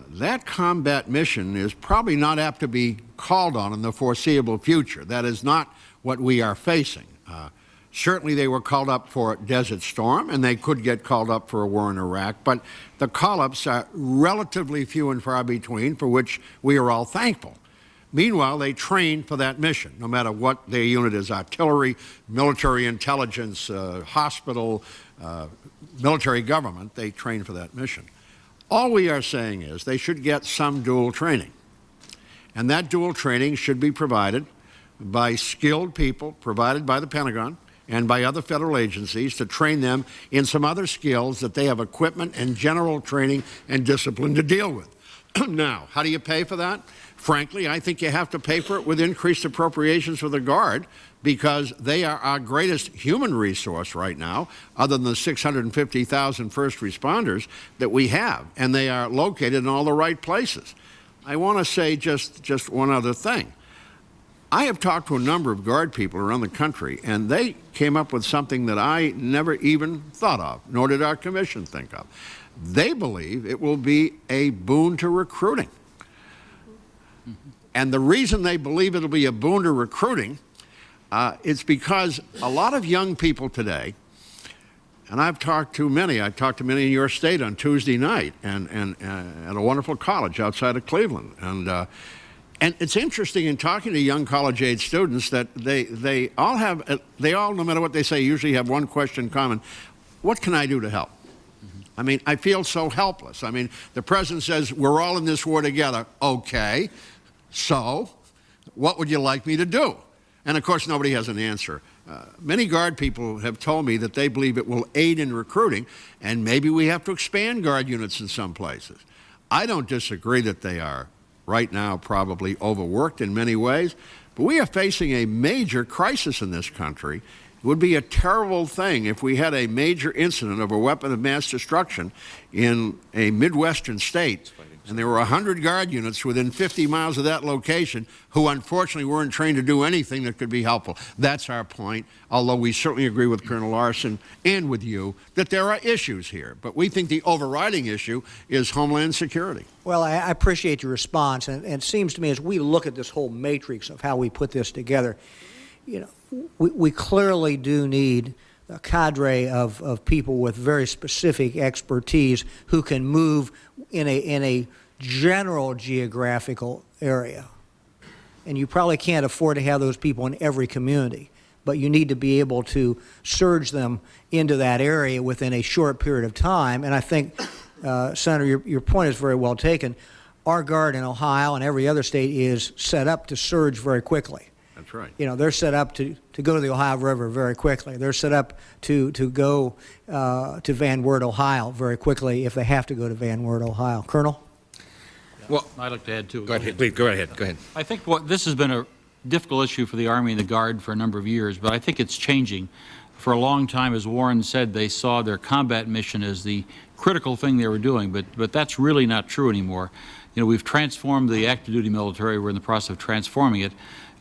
that combat mission is probably not apt to be called on in the foreseeable future. That is not what we are facing. Certainly they were called up for Desert Storm, and they could get called up for a war in Iraq, but the call-ups are relatively few and far between, for which we are all thankful. Meanwhile, they train for that mission, no matter what their unit is: artillery, military intelligence, hospital, military government. They train for that mission. All we are saying is they should get some dual training. And that dual training should be provided by skilled people, provided by the Pentagon and by other federal agencies, to train them in some other skills that they have equipment and general training and discipline to deal with. Now, how do you pay for that? Frankly, I think you have to pay for it with increased appropriations for the Guard, because they are our greatest human resource right now, other than the 650,000 first responders that we have, and they are located in all the right places. I want to say just one other thing. I have talked to a number of Guard people around the country, and they came up with something that I never even thought of, nor did our commission think of. They believe it will be a boon to recruiting. And the reason they believe it'll be a boon to recruiting it's because a lot of young people today, and I talked to many in your state on Tuesday night, and at a wonderful college outside of Cleveland. And it's interesting in talking to young college-age students that they all, no matter what they say, usually have one question in common: what can I do to help? I mean, I feel so helpless. I mean, the president says, we're all in this war together. Okay, so what would you like me to do? And, of course, nobody has an answer. Many Guard people have told me that they believe it will aid in recruiting, and maybe we have to expand Guard units in some places. I don't disagree that they are, right now, probably overworked in many ways, but we are facing a major crisis in this country. It would be a terrible thing if we had a major incident of a weapon of mass destruction in a Midwestern state, and there were 100 Guard units within 50 miles of that location who unfortunately weren't trained to do anything that could be helpful. That's our point, although we certainly agree with Colonel Larson and with you that there are issues here. But we think the overriding issue is Homeland Security. Well, I appreciate your response, and it seems to me as we look at this whole matrix of how we put this together, we clearly do need a cadre of people with very specific expertise who can move in a general geographical area. And you probably can't afford to have those people in every community, but you need to be able to surge them into that area within a short period of time. And I think, Senator, your point is very well taken. Our Guard in Ohio and every other state is set up to surge very quickly. That's right. You know, they're set up to go to the Ohio River very quickly. They're set up to go to Van Wert, Ohio very quickly if they have to go to Van Wert, Ohio. Colonel? Well, I'd like to add, too. go ahead, please, go ahead. I think this has been a difficult issue for the Army and the Guard for a number of years, but I think it's changing. For a long time, as Warren said, they saw their combat mission as the critical thing they were doing, but that's really not true anymore. You know, we've transformed the active duty military. We're in the process of transforming it.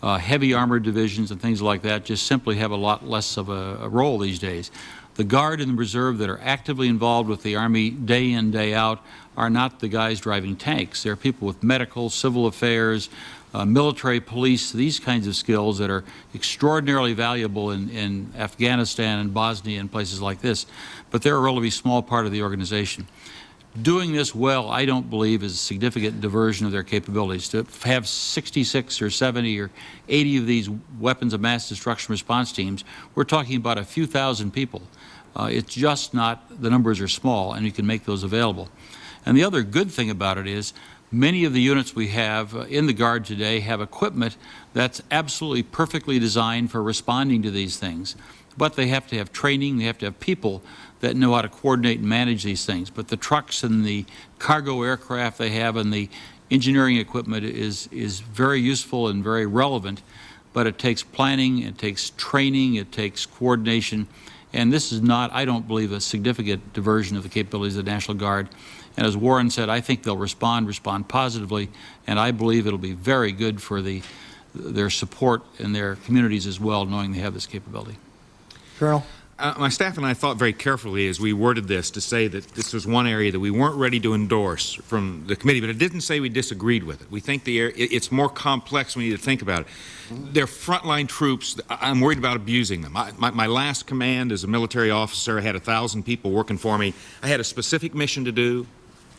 Heavy armored divisions and things like that just simply have a lot less of a role these days. The Guard and the Reserve that are actively involved with the Army day in, day out are not the guys driving tanks. They're people with medical, civil affairs, military police, these kinds of skills that are extraordinarily valuable in Afghanistan and Bosnia and places like this, but they're a relatively small part of the organization. Doing this well, I don't believe, is a significant diversion of their capabilities. To have 66 or 70 or 80 of these weapons of mass destruction response teams, we're talking about a few thousand people. It's just not, the numbers are small, and you can make those available. And the other good thing about it is many of the units we have in the Guard today have equipment that's absolutely perfectly designed for responding to these things. But they have to have training, they have to have people that know how to coordinate and manage these things. But the trucks and the cargo aircraft they have and the engineering equipment is very useful and very relevant, but it takes planning, it takes training, it takes coordination, and this is not, I don't believe, a significant diversion of the capabilities of the National Guard. And as Warren said, I think they'll respond positively, and I believe it'll be very good for their support in their communities as well, knowing they have this capability. Colonel? My staff and I thought very carefully as we worded this to say that this was one area that we weren't ready to endorse from the committee, but it didn't say we disagreed with it. We think it's more complex. We need to think about it. They're frontline troops. I'm worried about abusing them. My last command as a military officer, I had 1,000 people working for me. I had a specific mission to do.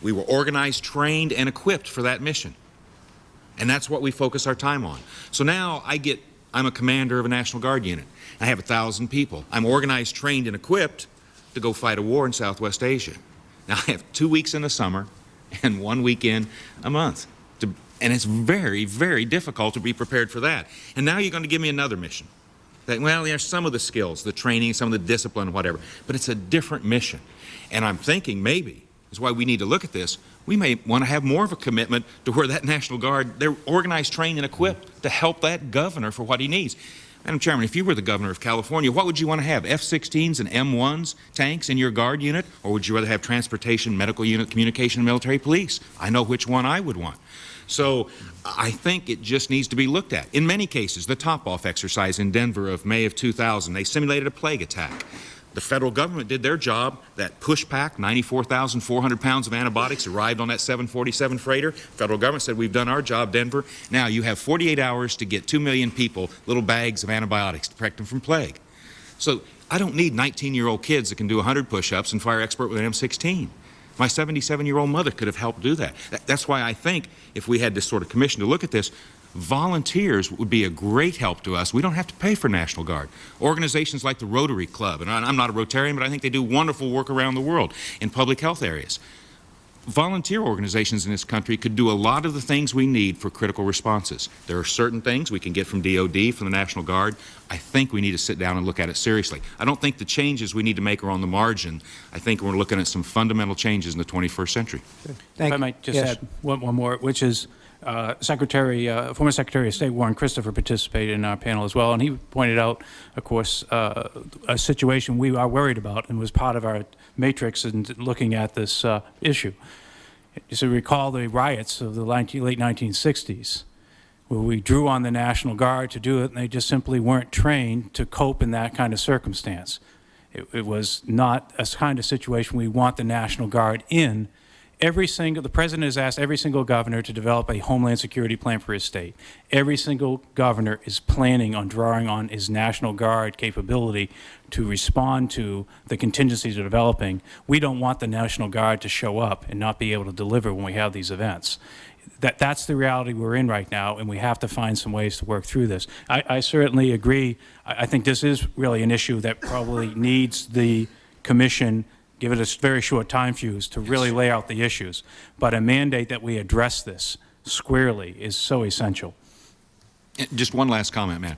We were organized, trained, and equipped for that mission. And that's what we focus our time on. So now I'm a commander of a National Guard unit. I have 1,000 people. I'm organized, trained, and equipped to go fight a war in Southwest Asia. Now, I have 2 weeks in the summer and 1 weekend a month. And it's very, very difficult to be prepared for that. And now you're going to give me another mission. Well, there's some of the skills, the training, some of the discipline, whatever, but it's a different mission. And I'm thinking maybe, that's why we need to look at this, we may want to have more of a commitment to where that National Guard, they're organized, trained, and equipped to help that governor for what he needs. Madam Chairman, if you were the governor of California, what would you want to have? F-16s and M1s tanks in your Guard unit? Or would you rather have transportation, medical unit, communication, and military police? I know which one I would want. So I think it just needs to be looked at. In many cases, the top-off exercise in Denver of May of 2000, they simulated a plague attack. The federal government did their job. That push pack, 94,400 pounds of antibiotics, arrived on that 747 freighter. Federal government said, we've done our job, Denver. Now you have 48 hours to get 2 million people little bags of antibiotics to protect them from plague. So I don't need 19-year-old kids that can do 100 push-ups and fire expert with an M16. My 77-year-old mother could have helped do that. That's why I think if we had this sort of commission to look at this, volunteers would be a great help to us. We don't have to pay for National Guard. Organizations like the Rotary Club, and I'm not a Rotarian, but I think they do wonderful work around the world in public health areas. Volunteer organizations in this country could do a lot of the things we need for critical responses. There are certain things we can get from DOD, from the National Guard. I think we need to sit down and look at it seriously. I don't think the changes we need to make are on the margin. I think we're looking at some fundamental changes in the 21st century. Thank If I might just add one more, which is former Secretary of State Warren Christopher participated in our panel as well, and he pointed out, of course, a situation we are worried about and was part of our matrix in looking at this issue. So recall the riots of the late 1960s, where we drew on the National Guard to do it, and they just simply weren't trained to cope in that kind of circumstance. It was not a kind of situation we want the National Guard in. The president has asked every single governor to develop a homeland security plan for his state. Every single governor is planning on drawing on his National Guard capability to respond to the contingencies they're developing. We don't want the National Guard to show up and not be able to deliver when we have these events. That's the reality we're in right now, and we have to find some ways to work through this. I certainly agree. I think this is really an issue that probably needs the commission, give it a very short time fuse to really lay out the issues. But a mandate that we address this squarely is so essential. Just one last comment, man.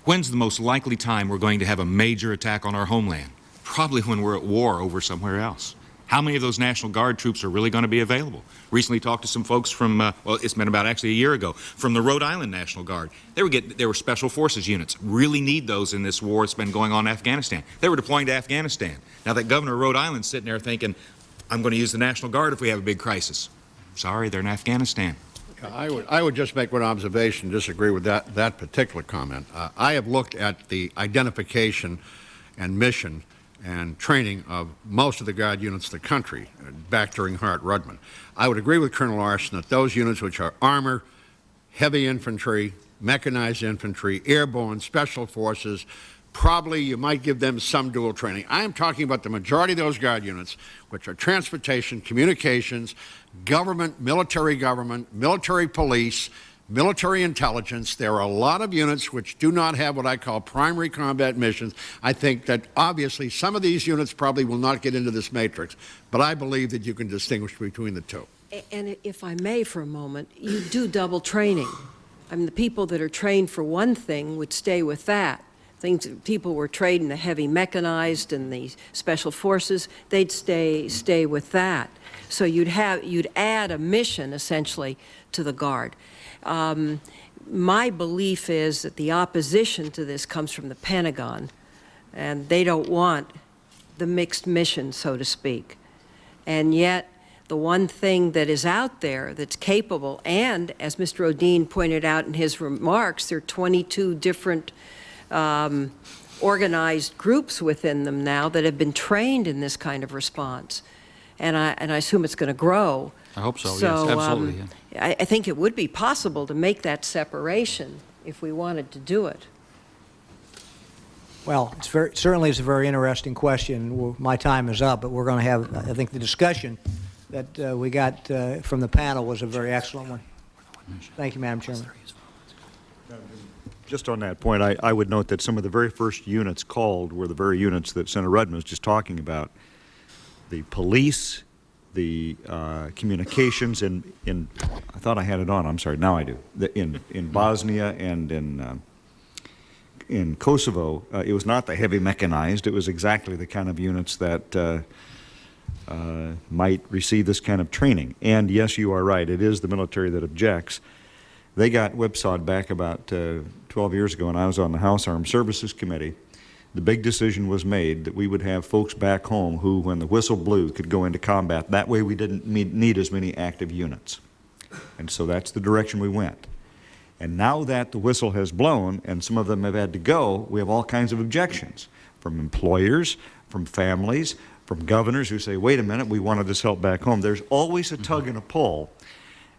When's the most likely time we're going to have a major attack on our homeland? Probably when we're at war over somewhere else. How many of those National Guard troops are really going to be available? Recently talked to some folks from, well, it's been about actually a year ago, from the Rhode Island National Guard. They were special forces units. Really need those in this war that's been going on in Afghanistan. They were deploying to Afghanistan. Now that governor of Rhode Island's sitting there thinking, I'm going to use the National Guard if we have a big crisis. Sorry, they're in Afghanistan. I would just make one observation, disagree with that particular comment. I have looked at the identification and mission and training of most of the Guard units in the country back during Hart-Rudman. I would agree with Colonel Larson that those units which are armor, heavy infantry, mechanized infantry, airborne, special forces, probably you might give them some dual training. I am talking about the majority of those Guard units, which are transportation, communications, government, military police, military intelligence. There are a lot of units which do not have what I call primary combat missions. I think that obviously some of these units probably will not get into this matrix, but I believe that you can distinguish between the two. And if I may for a moment, you do double training. I mean, the people that are trained for one thing would stay with that. People were trained in the heavy mechanized and the special forces, they'd stay with that. So you'd add a mission essentially to the Guard. My belief is that the opposition to this comes from the Pentagon, and they don't want the mixed mission, so to speak. And yet, the one thing that is out there that's capable, and as Mr. Odine pointed out in his remarks, there are 22 different organized groups within them now that have been trained in this kind of response. And I assume it's going to grow. I hope so, yes, absolutely. Yeah. I think it would be possible to make that separation if we wanted to do it. Well, certainly it's a very interesting question. My time is up, but we're going to have, I think the discussion that we got from the panel was a very excellent one. Thank you, Madam Chairman. Just on that point, I would note that some of the very first units called were the very units that Senator Rudman was just talking about. The police, the communications, in I thought I had it on, I'm sorry, now I do. In Bosnia and in Kosovo, it was not the heavy mechanized, it was exactly the kind of units that might receive this kind of training. And yes, you are right, it is the military that objects. They got whipsawed back about 12 years ago, and I was on the House Armed Services Committee. The big decision was made that we would have folks back home who, when the whistle blew, could go into combat. That way we didn't need as many active units. And so that's the direction we went. And now that the whistle has blown and some of them have had to go, we have all kinds of objections from employers, from families, from governors who say, wait a minute, we wanted this help back home. There's always a tug and a pull,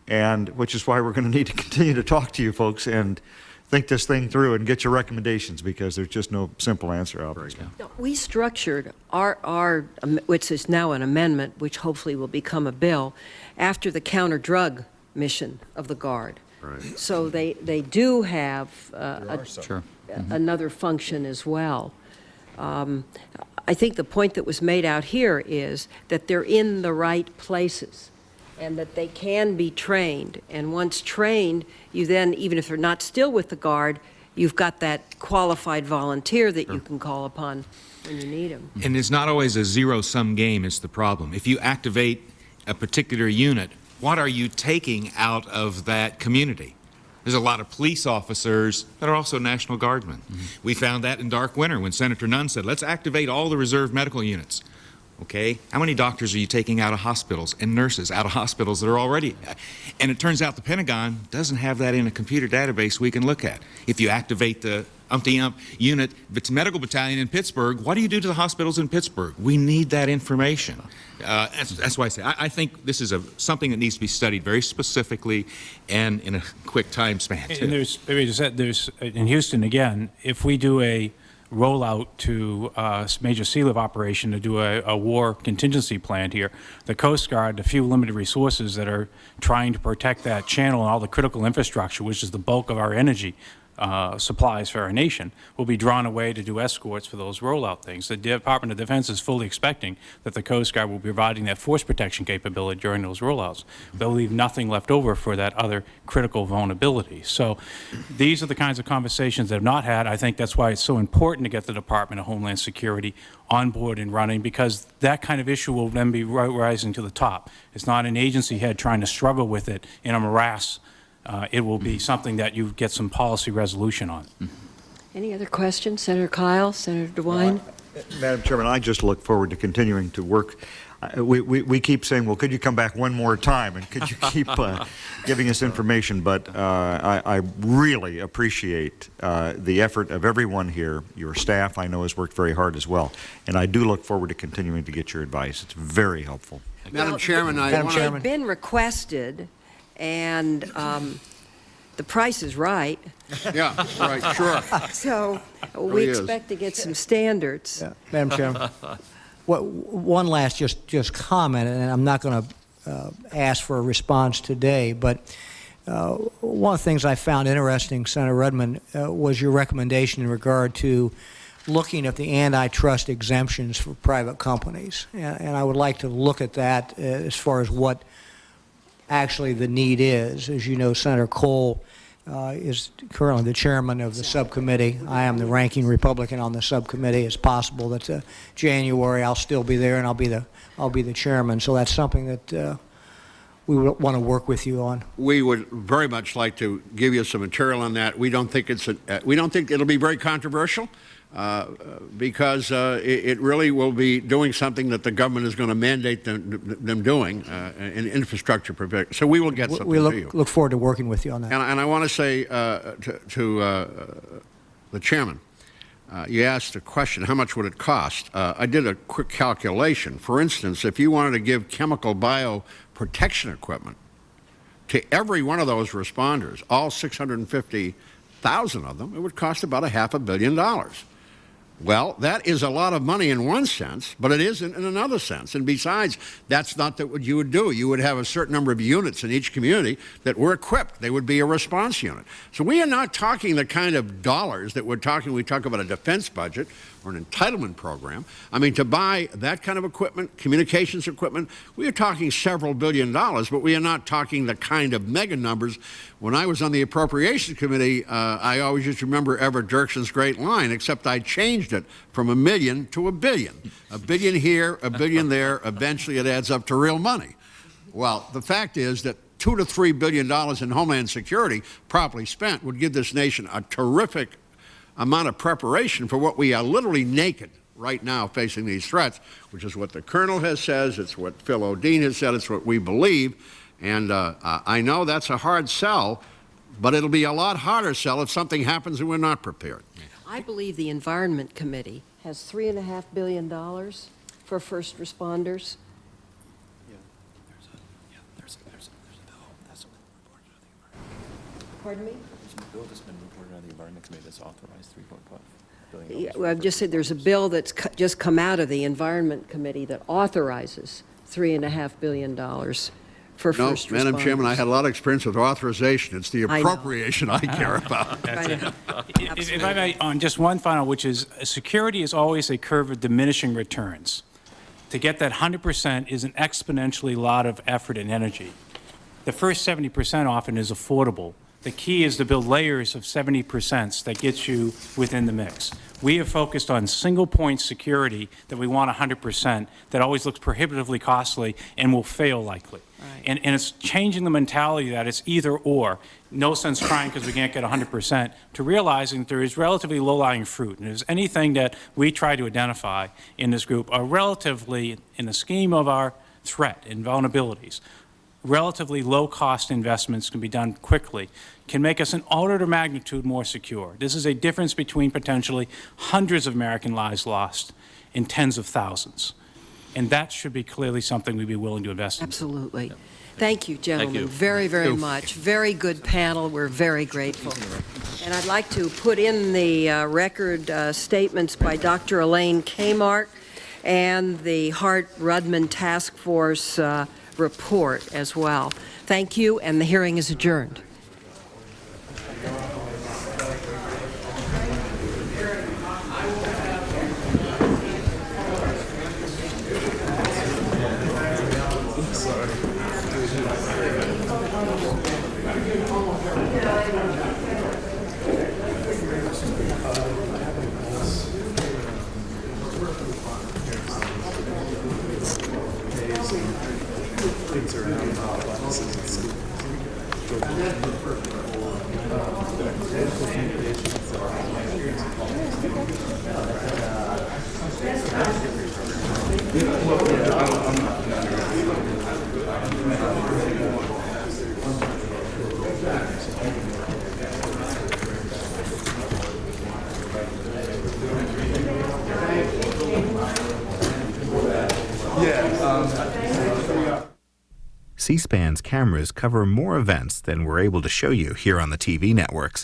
and which is why we're going to need to continue to talk to you folks and think this thing through and get your recommendations, because there's just no simple answer, obviously. We structured our which is now an amendment, which hopefully will become a bill, after the counter-drug mission of the Guard. Right. So they do have another function as well. I think the point that was made out here is that they're in the right places and that they can be trained. And once trained, you then, even if they're not still with the Guard, you've got that qualified volunteer that you can call upon when you need them. And it's not always a zero-sum game is the problem. If you activate a particular unit, what are you taking out of that community? There's a lot of police officers that are also National Guardsmen. We found that in Dark Winter when Senator Nunn said, let's activate all the reserve medical units. Okay, how many doctors are you taking out of hospitals and nurses out of hospitals that are already? And it turns out the Pentagon doesn't have that in a computer database we can look at. If you activate the umpty-ump unit, if it's a medical battalion in Pittsburgh, what do you do to the hospitals in Pittsburgh? We need that information. That's why I say I think this is something that needs to be studied very specifically and in a quick time span. And there's in Houston again, if we do a rollout to a major sea-lift operation to do a war contingency plan here, the Coast Guard, the few limited resources that are trying to protect that channel and all the critical infrastructure, which is the bulk of our energy, supplies for our nation will be drawn away to do escorts for those rollout things. The Department of Defense is fully expecting that the Coast Guard will be providing that force protection capability during those rollouts. They'll leave nothing left over for that other critical vulnerability. So these are the kinds of conversations they've not had. I think that's why it's so important to get the Department of Homeland Security on board and running, because that kind of issue will then be rising to the top. It's not an agency head trying to struggle with it in a morass. It will be something that you get some policy resolution on. Any other questions? Senator Kyle, Senator DeWine? Madam Chairman, I just look forward to continuing to work. We keep saying, well, could you come back one more time, and could you keep giving us information? But I really appreciate the effort of everyone here. Your staff, I know, has worked very hard as well. And I do look forward to continuing to get your advice. It's very helpful. Madam Chairman, They've been requested, and the price is right. Yeah, right, sure. So we Really is. expect to get some standards. Yeah, Madam Chairman. One last just comment, and I'm not going to ask for a response today, but one of the things I found interesting, Senator Rudman, was your recommendation in regard to looking at the antitrust exemptions for private companies. And I would like to look at that as far as what actually the need is. As you know, Senator Cole is currently the chairman of the subcommittee. I am the ranking Republican on the subcommittee. It's possible that January I'll still be there, and I'll be the chairman. So that's something that we would want to work with you on. We would very much like to give you some material on that. We don't think it'll be very controversial. Because it really will be doing something that the government is going to mandate them doing in infrastructure provision. So we will get something we to you. look forward to working with you on that. And I want to say to the chairman, you asked a question, how much would it cost? I did a quick calculation. For instance, if you wanted to give chemical bioprotection equipment to every one of those responders, all 650,000 of them, it would cost about $500 million. Well, that is a lot of money in one sense, but it isn't in another sense. And besides, that's not what you would do. You would have a certain number of units in each community that were equipped. They would be a response unit. So we are not talking the kind of dollars that we're talking. We talk about a defense budget or an entitlement program. I mean, to buy that kind of equipment, communications equipment, we are talking several $1 billion, but we are not talking the kind of mega numbers. When I was on the Appropriations Committee, I always used to remember Everett Dirksen's great line, except I changed it from $1 million to $1 billion. $1 billion here, $1 billion there, eventually it adds up to real money. Well, the fact is that $2 to $3 billion in Homeland Security, properly spent, would give this nation a terrific amount of preparation for what we are literally naked right now facing these threats, which is what the Colonel has said, it's what Phil O'Dean has said, it's what we believe. And I know that's a hard sell, but it'll be a lot harder sell if something happens and we're not prepared. I believe the Environment Committee has $3.5 billion for first responders. There's a bill. That's what reported on the environment. Pardon me? There's a bill that's been reported on the Environment Committee that's authorized $3.5 billion. Yeah, well, I've just said there's a bill that's just come out of the Environment Committee that authorizes $3.5 billion for first responders. Madam Chairman, I had a lot of experience with authorization. It's the appropriation I care about. If I may, on just one final, which is security is always a curve of diminishing returns. To get that 100% is an exponentially lot of effort and energy. The first 70% often is affordable. The key is to build layers of 70% that gets you within the mix. We have focused on single point security that we want 100%, that always looks prohibitively costly and will fail likely. Right. And it's changing the mentality that it's either or. No sense trying because we can't get 100%, to realizing that there is relatively low-lying fruit. And if there's anything that we try to identify in this group are relatively, in the scheme of our threat and vulnerabilities, relatively low-cost investments can be done quickly, can make us an order of magnitude more secure. This is a difference between potentially hundreds of American lives lost and tens of thousands. And that should be clearly something we'd be willing to invest in. Absolutely. Thank you, gentlemen, Thank you. very, very much. Very good panel. We're very grateful. And I'd like to put in the record statements by Dr. Elaine Kmart and the Hart-Rudman Task Force report as well. Thank you, and the hearing is adjourned. C-SPAN's cameras cover more events than we're able to show you here on the TV networks.